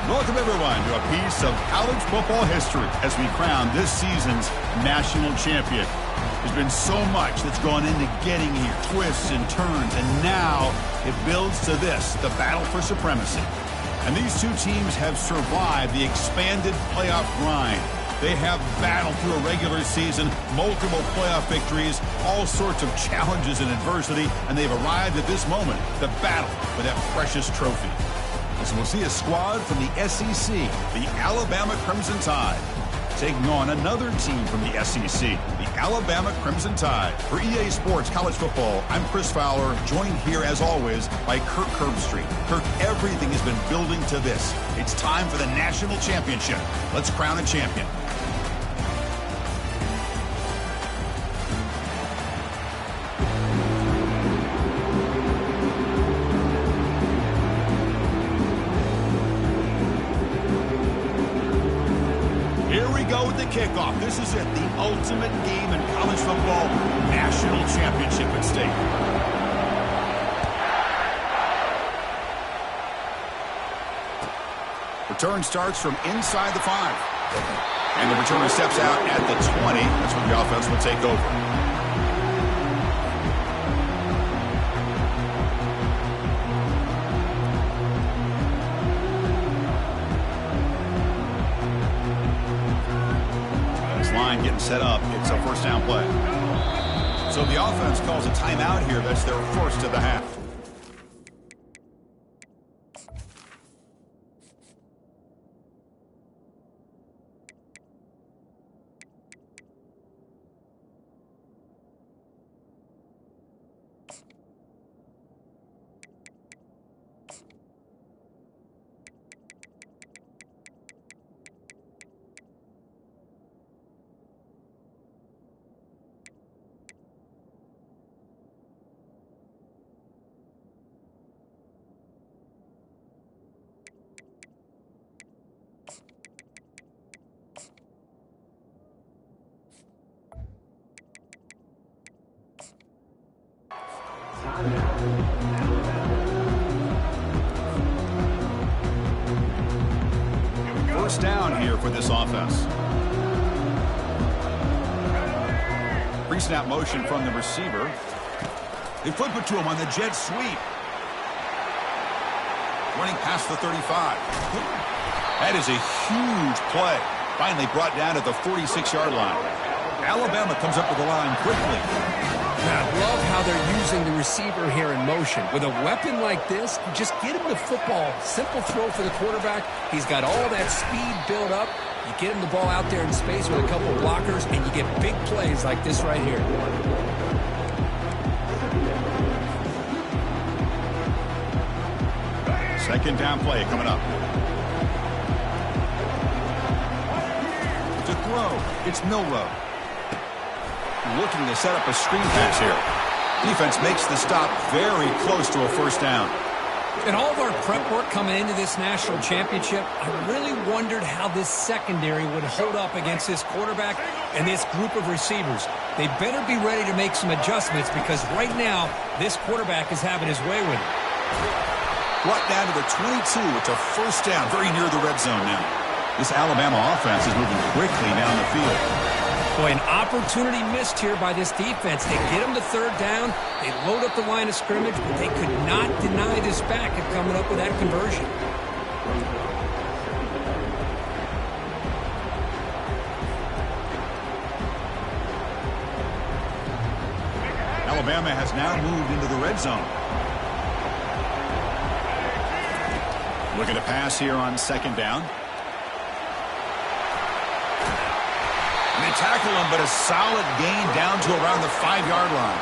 Welcome, everyone, to a piece of college football history as we crown this season's national champion. There's been so much that's gone into getting here, twists and turns, and now it builds to this, the battle for supremacy. And these two teams have survived the expanded playoff grind. They have battled through a regular season, multiple playoff victories, all sorts of challenges and adversity, and they've arrived at this moment, the battle for that precious trophy. As we'll see a squad from the SEC, the Alabama Crimson Tide, taking on another team from the SEC, the Alabama Crimson Tide. For EA Sports College Football, I'm Chris Fowler, joined here as always by Kirk Herbstreit. Kirk, everything has been building to this. It's time for the national championship. Let's crown a champion. Kickoff. This is it, the ultimate game in college football, national championship at stake. Return starts from inside the 5. And the returner steps out at the 20. That's when the offense will take over. Getting set up. It's a first down play. So the offense calls a timeout here. That's their first of the half. First down here for this offense. Pre-snap motion from the receiver. They flip it to him on the jet sweep. Running past the 35. That is a huge play. Finally brought down at the 46-yard line. Alabama comes up with the line quickly. I love how they're using the receiver here in motion. With a weapon like this, just get him the football. Simple throw for the quarterback. He's got all that speed built up. You get him the ball out there in space with a couple blockers, and you get big plays like this right here. Second down play coming up. To throw, it's Milroe. Looking to set up a screen pass here. Defense makes the stop very close to a first down. In all of our prep work coming into this national championship, I really wondered how this secondary would hold up against this quarterback and this group of receivers. They better be ready to make some adjustments because right now, this quarterback is having his way with it. Brought down to the 22. It's a first down, very near the red zone now. This Alabama offense is moving quickly down the field. Boy, an opportunity missed here by this defense. They get them to third down. They load up the line of scrimmage, but they could not deny this back of coming up with that conversion. Alabama has now moved into the red zone. Looking to pass here on second down. They tackle him, but a solid gain down to around the 5-yard line.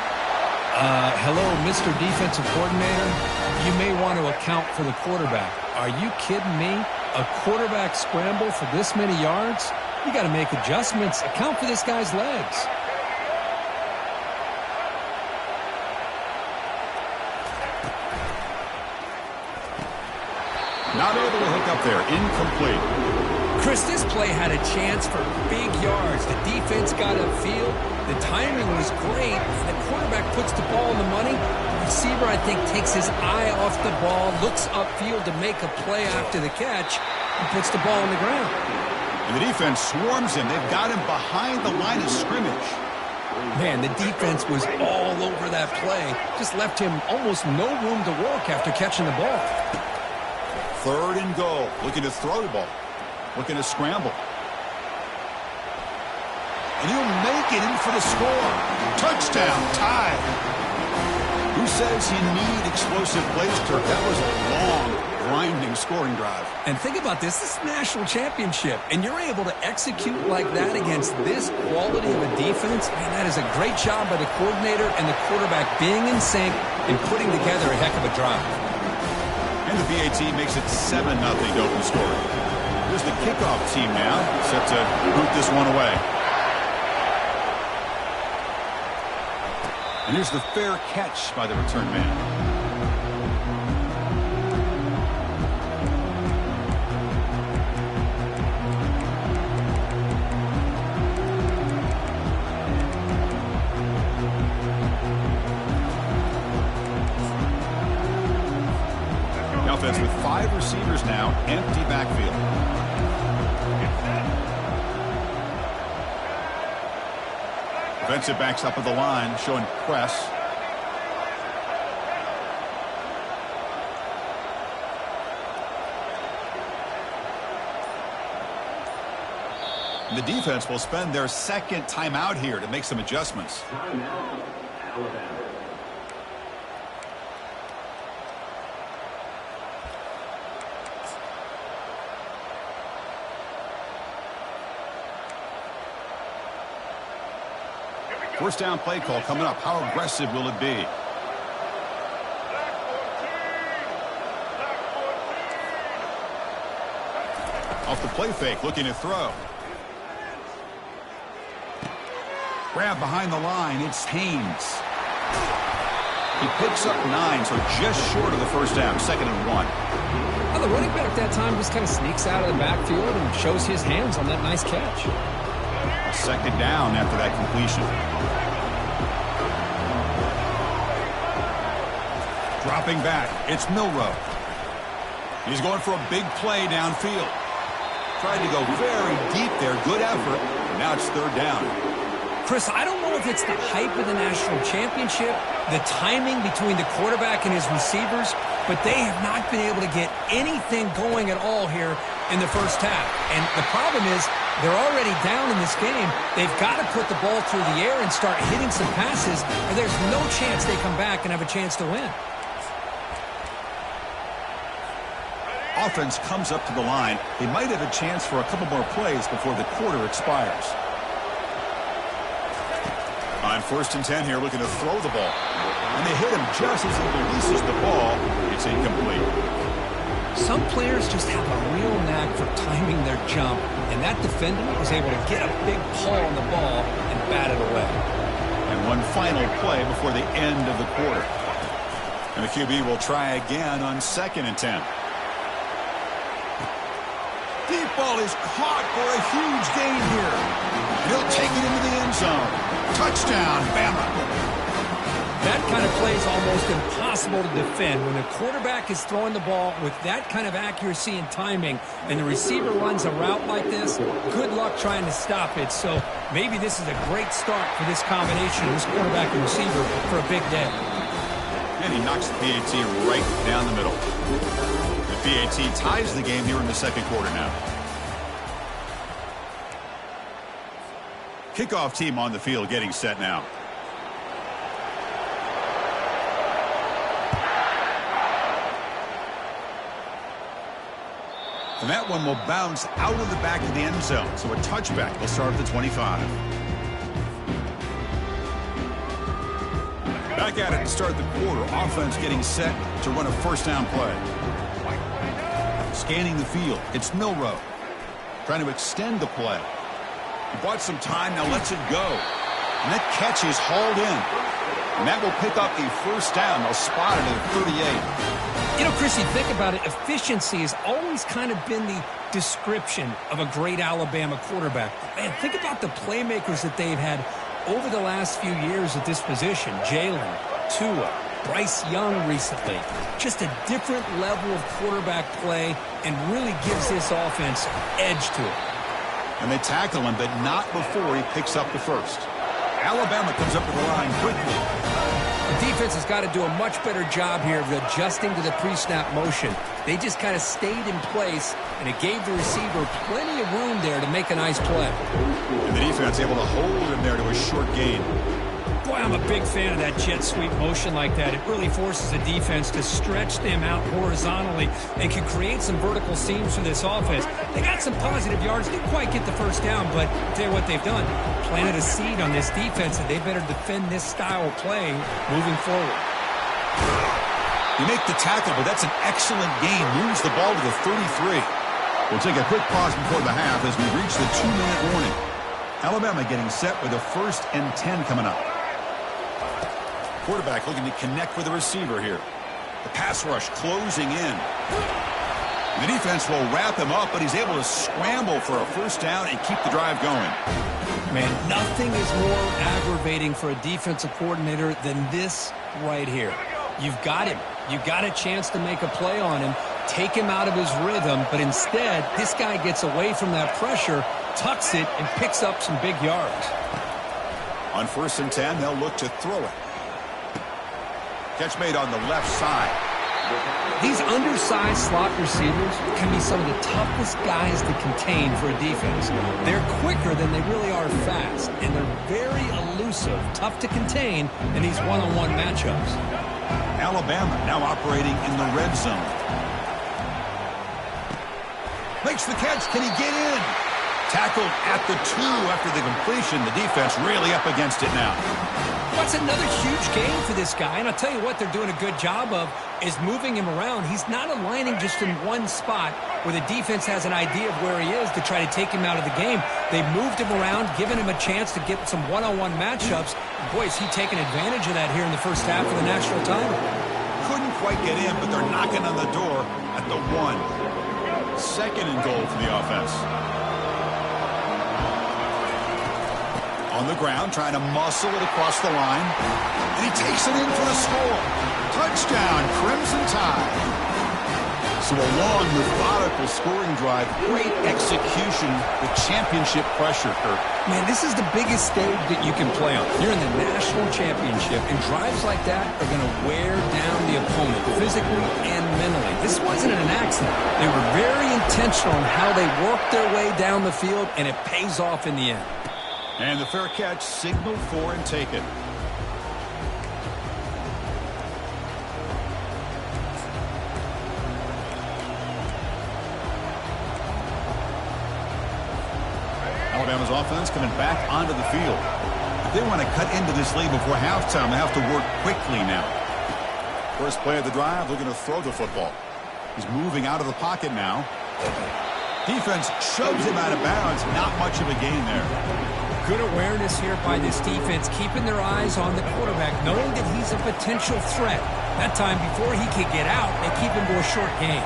Hello, Mr. Defensive Coordinator. You may want to account for the quarterback. Are you kidding me? A quarterback scramble for this many yards? You got to make adjustments. Account for this guy's legs. Not able to hook up there. Incomplete. Chris, this play had a chance for big yards. The defense got upfield. The timing was great. The quarterback puts the ball in the money. The receiver, I think, takes his eye off the ball, looks upfield to make a play after the catch, and puts the ball on the ground. And the defense swarms him. They've got him behind the line of scrimmage. Man, the defense was all over that play. Just left him almost no room to work after catching the ball. 3rd and goal. Looking to throw the ball. Looking to scramble. And he'll make it in for the score. Touchdown, tie. Who says you need explosive plays, Turk? That was a long, grinding scoring drive. And think about this. This is a national championship, and you're able to execute like that against this quality of a defense. Man, that is a great job by the coordinator and the quarterback being in sync and putting together a heck of a drive. And the BAT makes it 7-0 to open scoring. Here's the kickoff team now, set to boot this one away. And here's the fair catch by the return man. The offense with 5 receivers now, empty backfield. Defensive backs up at the line, showing press. And the defense will spend their 2nd timeout here to make some adjustments. Timeout, Alabama. First down play call coming up. How aggressive will it be? Off the play fake, looking to throw. Grab behind the line, it's Haynes. He picks up 9, so just short of the first down, 2nd and 1. Well, the running back that time just kind of sneaks out of the backfield and shows his hands on that nice catch. 2nd down after that completion. Dropping back, it's Milroe. He's going for a big play downfield. Tried to go very deep there, good effort. Now it's 3rd down. Chris, I don't know if it's the hype of the national championship, the timing between the quarterback and his receivers, but they have not been able to get anything going at all here in the first half. And the problem is they're already down in this game. They've got to put the ball through the air and start hitting some passes, or there's no chance they come back and have a chance to win. Offense comes up to the line. They might have a chance for a couple more plays before the quarter expires. On 1st and 10 here, looking to throw the ball. And they hit him just as he releases the ball. It's incomplete. Some players just have a real knack for timing their jump, and that defender was able to get a big pull on the ball and bat it away. And one final play before the end of the quarter. And the QB will try again on 2nd and 10. Deep ball is caught for a huge gain here. And he'll take it into the end zone. Touchdown, Bama. That kind of play is almost impossible to defend when the quarterback is throwing the ball with that kind of accuracy and timing, and the receiver runs a route like this. Good luck trying to stop it. So maybe this is a great start for this combination, this quarterback and receiver, for a big day. And he knocks the PAT right down the middle. The PAT ties the game here in the 2nd quarter now. Kickoff team on the field getting set now. And that one will bounce out of the back of the end zone. So a touchback will start at the 25. Back at it to start the quarter. Offense getting set to run a 1st down play. Scanning the field. It's Milroe. Trying to extend the play. He bought some time, now lets it go. And that catch is hauled in. And that will pick up a 1st down. They'll spot it at 38. You know, Chris, you think about it, efficiency has always kind of been the description of a great Alabama quarterback. Man, think about the playmakers that they've had over the last few years at this position. Jalen, Tua, Bryce Young recently. Just a different level of quarterback play and really gives this offense edge to it. And they tackle him, but not before he picks up the first. Alabama comes up to the line quickly. The defense has got to do a much better job here of adjusting to the pre-snap motion. They just kind of stayed in place, and it gave the receiver plenty of room there to make a nice play. And the defense able to hold him there to a short gain. Boy, I'm a big fan of that jet sweep motion like that. It really forces the defense to stretch them out horizontally and can create some vertical seams for this offense. They got some positive yards. Didn't quite get the first down, but I'll tell you what they've done. Planted a seed on this defense that they better defend this style of play moving forward. You make the tackle, but that's an excellent gain. Moves the ball to the 33. We'll take a quick pause before the half as we reach the 2-minute warning. Alabama getting set with a 1st and 10 coming up. Quarterback looking to connect with the receiver here. The pass rush closing in. The defense will wrap him up, but he's able to scramble for a 1st down and keep the drive going. Man, nothing is more aggravating for a defensive coordinator than this right here. You've got him. You've got a chance to make a play on him, take him out of his rhythm, but instead, this guy gets away from that pressure, tucks it, and picks up some big yards. On 1st and 10, they'll look to throw it. Catch made on the left side. These undersized slot receivers can be some of the toughest guys to contain for a defense. They're quicker than they really are fast, and they're very elusive, tough to contain in these one-on-one matchups. Alabama now operating in the red zone. Makes the catch. Can he get in? Tackled at the 2 after the completion. The defense really up against it now. That's another huge game for this guy, and I'll tell you what they're doing a good job of is moving him around. He's not aligning just in one spot where the defense has an idea of where he is to try to take him out of the game. They moved him around, giving him a chance to get some one-on-one matchups. Boy, is he taking advantage of that here in the first half of the national title. Couldn't quite get in, but they're knocking on the door at the 1. 2nd and goal for the offense. On the ground, trying to muscle it across the line. And he takes it in for the score. Touchdown, Crimson Tide. So a long, methodical scoring drive. Great execution with championship pressure, Kirk. Man, this is the biggest stage that you can play on. You're in the national championship, and drives like that are going to wear down the opponent physically and mentally. This wasn't an accident. They were very intentional in how they worked their way down the field, and it pays off in the end. And the fair catch signaled for and taken. Alabama's offense coming back onto the field. If they want to cut into this lead before halftime, they have to work quickly now. First play of the drive, looking to throw the football. He's moving out of the pocket now. Defense shoves him out of bounds. Not much of a gain there. Good awareness here by this defense, keeping their eyes on the quarterback, knowing that he's a potential threat. That time, before he could get out, they keep him to a short gain.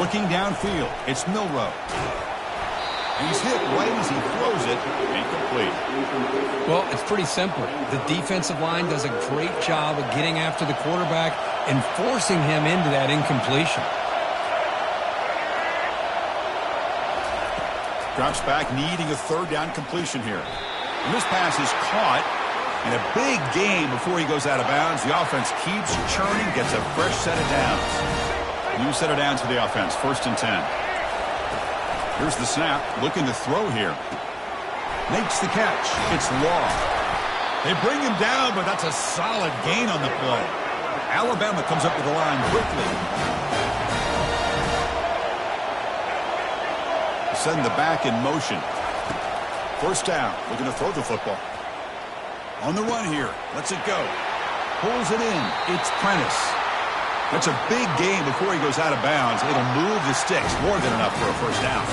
Looking downfield, it's Milroe. He's hit right as he throws it. Incomplete. Well, it's pretty simple. The defensive line does a great job of getting after the quarterback and forcing him into that incompletion. Drops back, needing a 3rd down completion here. And this pass is caught, and a big gain before he goes out of bounds. The offense keeps churning, gets a fresh set of downs. New set of downs for the offense, 1st and 10. Here's the snap, looking to throw here. Makes the catch. It's Law. They bring him down, but that's a solid gain on the play. Alabama comes up to the line quickly. Send the back in motion. 1st down, looking to throw the football. On the run here, lets it go. Pulls it in, it's Prentice. That's a big gain before he goes out of bounds. It'll move the sticks, more than enough for a 1st down.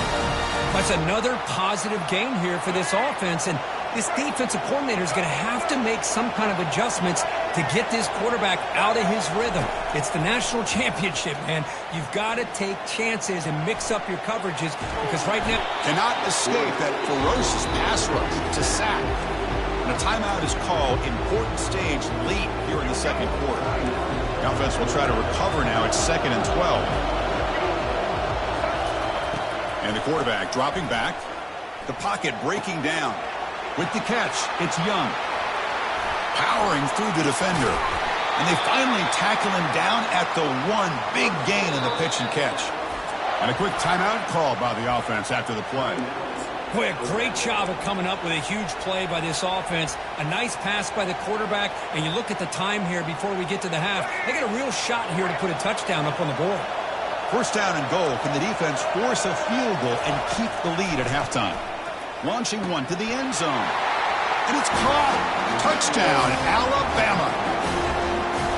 That's another positive gain here for this offense, and this defensive coordinator is going to have to make some kind of adjustments to get this quarterback out of his rhythm. It's the national championship, man. You've got to take chances and mix up your coverages because right now... Cannot escape that ferocious pass rush. It's a sack. And a timeout is called. Important stage late here in the second quarter. The offense will try to recover now. It's 2nd and 12. And the quarterback dropping back. The pocket breaking down. With the catch, it's Young. Powering through the defender. And they finally tackle him down at the 1. Big gain in the pitch and catch. And a quick timeout call by the offense after the play. Boy, a great job of coming up with a huge play by this offense. A nice pass by the quarterback. And you look at the time here before we get to the half. They got a real shot here to put a touchdown up on the board. 1st down and goal. Can the defense force a field goal and keep the lead at halftime? Launching one to the end zone. And it's caught. Touchdown, Alabama.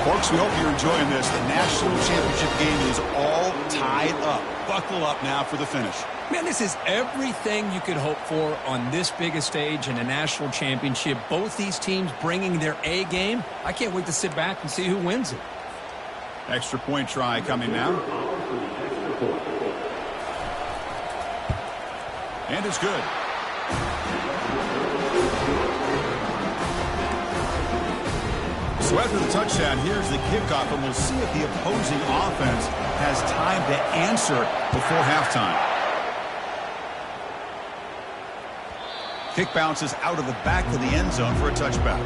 Folks, we hope you're enjoying this. The national championship game is all tied up. Buckle up now for the finish. Man, this is everything you could hope for on this biggest stage in a national championship. Both these teams bringing their A game. I can't wait to sit back and see who wins it. Extra point try coming now. And it's good. So after the touchdown, here's the kickoff, and we'll see if the opposing offense has time to answer before halftime. Kick bounces out of the back of the end zone for a touchback.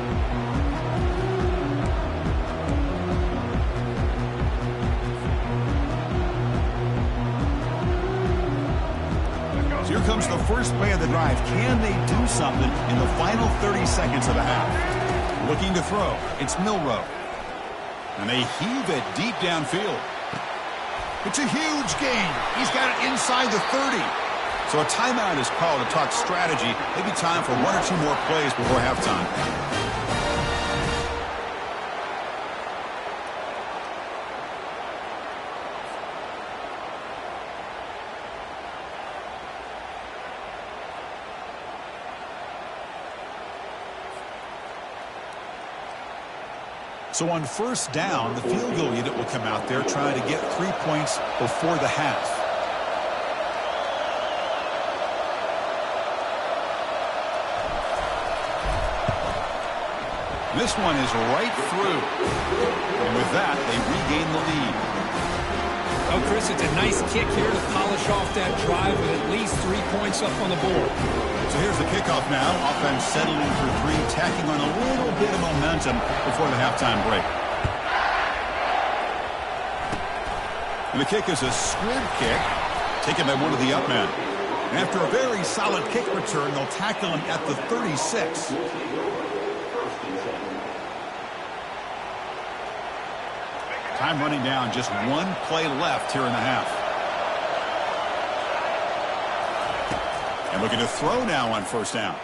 So here comes the first play of the drive. Can they do something in the final 30 seconds of the half? Looking to throw. It's Milroe. And they heave it deep downfield. It's a huge gain. He's got it inside the 30. So a timeout is called to talk strategy. Maybe time for 1 or 2 more plays before halftime. So on 1st down, the field goal unit will come out there trying to get 3 points before the half. This one is right through. And with that, they regain the lead. Oh, Chris, it's a nice kick here to polish off that drive with at least 3 points up on the board. So here's the kickoff now. Offense settling for 3, tacking on a little bit of momentum before the halftime break. And the kick is a squib kick, taken by one of the up men. And after a very solid kick return, they'll tackle him at the 36. Time running down, just 1 play left here in the half. And looking to throw now on 1st down.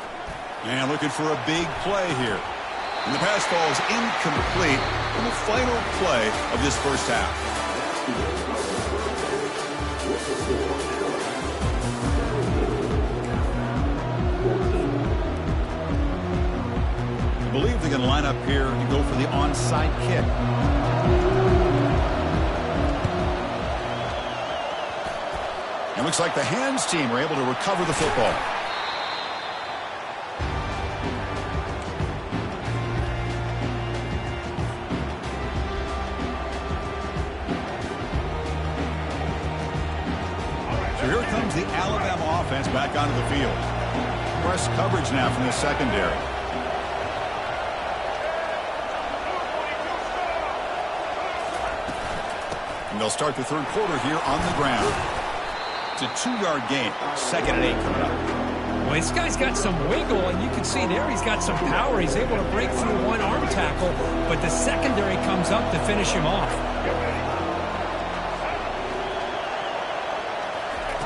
And looking for a big play here. And the pass falls incomplete in the final play of this 1st half. I believe they're going to line up here to go for the onside kick. And looks like the hands team are able to recover the football. So here comes the Alabama offense back onto the field. Press coverage now from the secondary. And they'll start the 3rd quarter here on the ground. It's a 2-yard gain. 2nd and 8 coming up. Well, this guy's got some wiggle, and you can see there he's got some power. He's able to break through 1 arm tackle, but the secondary comes up to finish him off.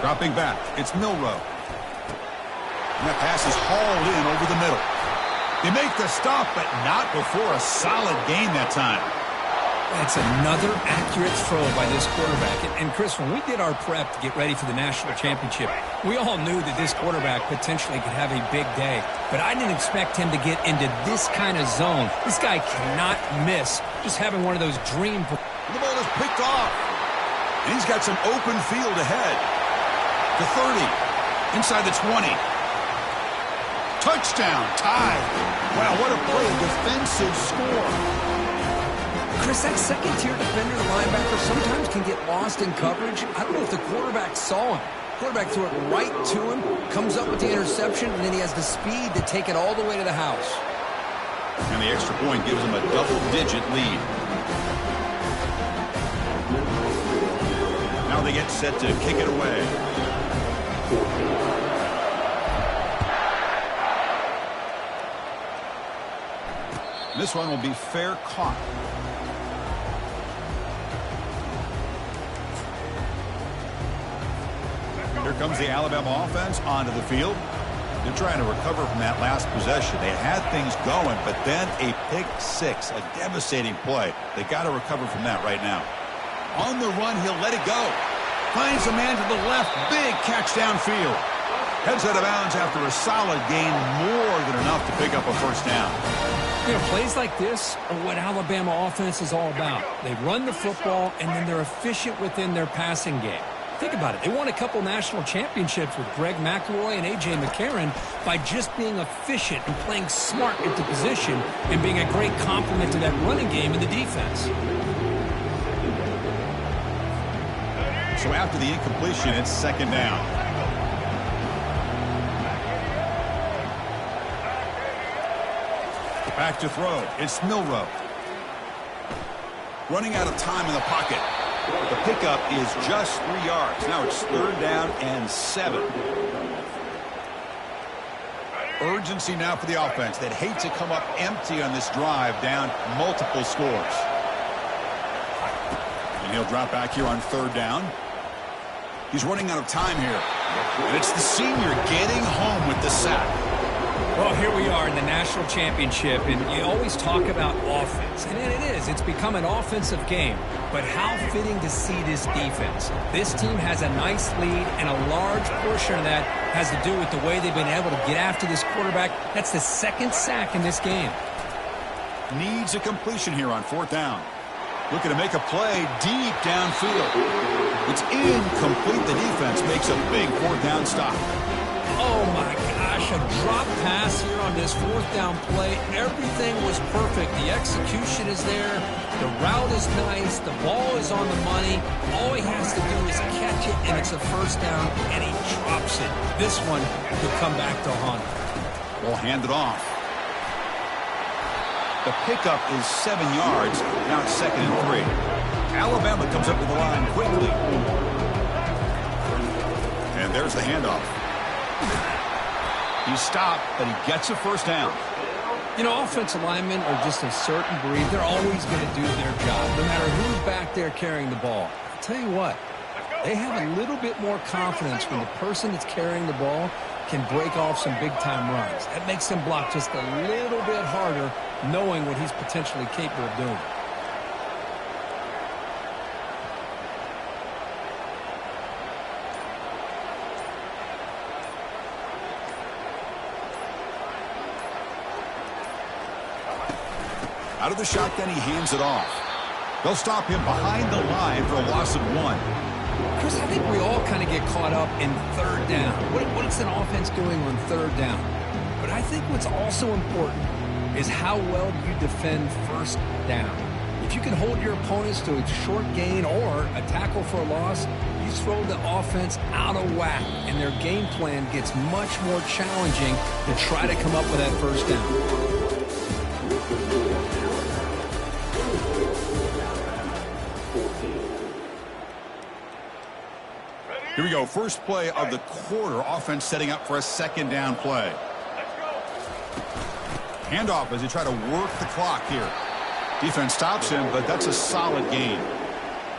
Dropping back, it's Milroe. And that pass is hauled in over the middle. They make the stop, but not before a solid gain that time. That's another accurate throw by this quarterback. And Chris, when we did our prep to get ready for the national championship, we all knew that this quarterback potentially could have a big day. But I didn't expect him to get into this kind of zone. This guy cannot miss. Just having one of those dream. The ball is picked off. And he's got some open field ahead. The 30. Inside the 20. Touchdown, tied. Wow, what a play, defensive score. Chris, that second-tier defender, the linebacker, sometimes can get lost in coverage. I don't know if the quarterback saw him. Quarterback threw it right to him, comes up with the interception, and then he has the speed to take it all the way to the house. And the extra point gives him a double-digit lead. Now they get set to kick it away. This one will be fair caught. Here comes the Alabama offense onto the field. They're trying to recover from that last possession. They had things going, but then a pick six, a devastating play. They got to recover from that right now. On the run, he'll let it go. Finds a man to the left. Big catch downfield. Heads out of bounds after a solid gain, more than enough to pick up a first down. You know, plays like this are what Alabama offense is all about. They run the football, and then they're efficient within their passing game. Think about it. They won a couple national championships with Greg McElroy and A.J. McCarron by just being efficient and playing smart into position and being a great complement to that running game in the defense. So after the incompletion, it's second down. Back to throw. It's Milroe. Running out of time in the pocket. The pickup is just 3 yards. Now it's third down and 7. Urgency now for the offense. They'd hate to come up empty on this drive, down multiple scores. And he'll drop back here on third down. He's running out of time here. And it's the senior getting home with the sack. Well, here we are in the national championship, and you always talk about offense. And it is. It's become an offensive game. But how fitting to see this defense. This team has a nice lead, and a large portion of that has to do with the way they've been able to get after this quarterback. That's the second sack in this game. Needs a completion here on fourth down. Looking to make a play deep downfield. It's incomplete. The defense makes a big fourth down stop. Oh, my gosh, a drop pass here on this fourth down play. Everything was perfect. The execution is there. The route is nice. The ball is on the money. All he has to do is catch it, and it's a first down, and he drops it. This one could come back to haunt him. We'll hand it off. The pickup is 7 yards. Now it's second and 3. Alabama comes up to the line quickly. And there's the handoff. He stopped, but he gets a first down. You know, offensive linemen are just a certain breed. They're always going to do their job, no matter who's back there carrying the ball. I'll tell you what, they have a little bit more confidence when the person that's carrying the ball can break off some big-time runs. That makes them block just a little bit harder, knowing what he's potentially capable of doing. Out of the shotgun, he hands it off. They'll stop him behind the line for a loss of 1. Chris, I think we all kind of get caught up in third down. What's an offense doing on third down? But I think what's also important is how well you defend first down. If you can hold your opponents to a short gain or a tackle for a loss, you throw the offense out of whack, and their game plan gets much more challenging to try to come up with that first down. Here we go. First play of the quarter. Offense setting up for a second down play. Handoff as they try to work the clock here. Defense stops him, but that's a solid gain.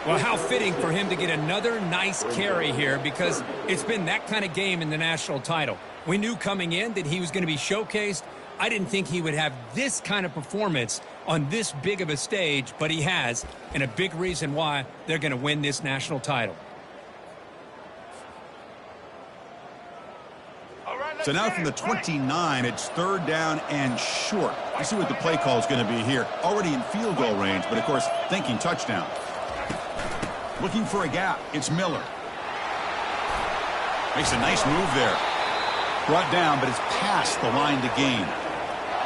Well, how fitting for him to get another nice carry here, because it's been that kind of game in the national title. We knew coming in that he was going to be showcased. I didn't think he would have this kind of performance on this big of a stage, but he has, and a big reason why they're going to win this national title. So now from the 29, it's third down and short. Let's see what the play call is going to be here. Already in field goal range, but of course thinking touchdown. Looking for a gap. It's Miller. Makes a nice move there. brought down, but it's past the line to gain.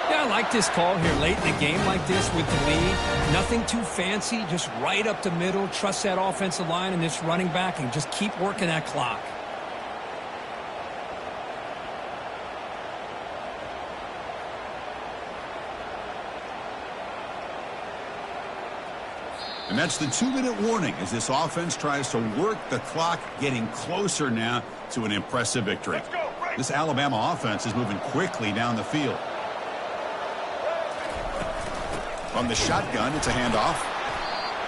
Yeah, I like this call here late in the game like this with the lead. Nothing too fancy, just right up the middle. Trust that offensive line and this running back and just keep working that clock. And that's the 2-minute warning as this offense tries to work the clock, getting closer now to an impressive victory. This Alabama offense is moving quickly down the field. From the shotgun, it's a handoff.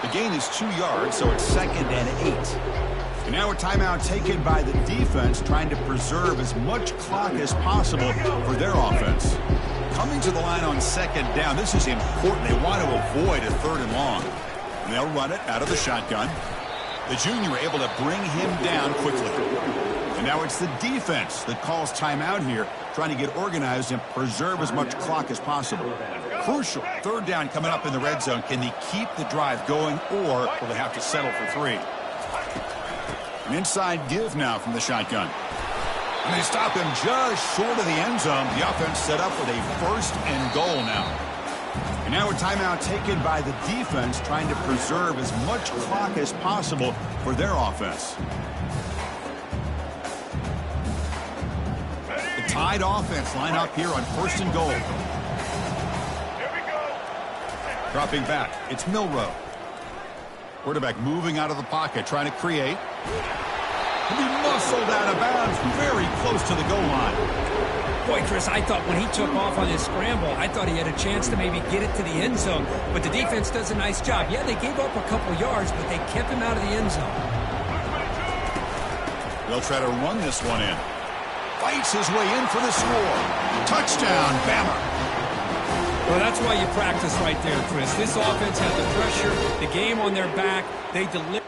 The gain is 2 yards, so it's 2nd and 8. And now a timeout taken by the defense, trying to preserve as much clock as possible for their offense. Coming to the line on 2nd down, this is important. They want to avoid a 3rd and long. And they'll run it out of the shotgun. The junior able to bring him down quickly. And now it's the defense that calls timeout here, trying to get organized and preserve as much clock as possible. Crucial 3rd down coming up in the red zone. Can they keep the drive going, or will they have to settle for 3? An inside give now from the shotgun. And they stop him just short of the end zone. The offense set up with a 1st and goal now. And now a timeout taken by the defense, trying to preserve as much clock as possible for their offense. The Tide offense line up here on 1st and goal. Dropping back, it's Milroe. Quarterback moving out of the pocket, trying to create. And he muscled out of bounds, very close to the goal line. Boy, Chris, I thought when he took off on his scramble, I thought he had a chance to maybe get it to the end zone. But the defense does a nice job. Yeah, they gave up a couple yards, but they kept him out of the end zone. They'll try to run this one in. Fights his way in for the score. Touchdown, Bama. Well, that's why you practice right there, Chris. This offense had the pressure, the game on their back. They delivered.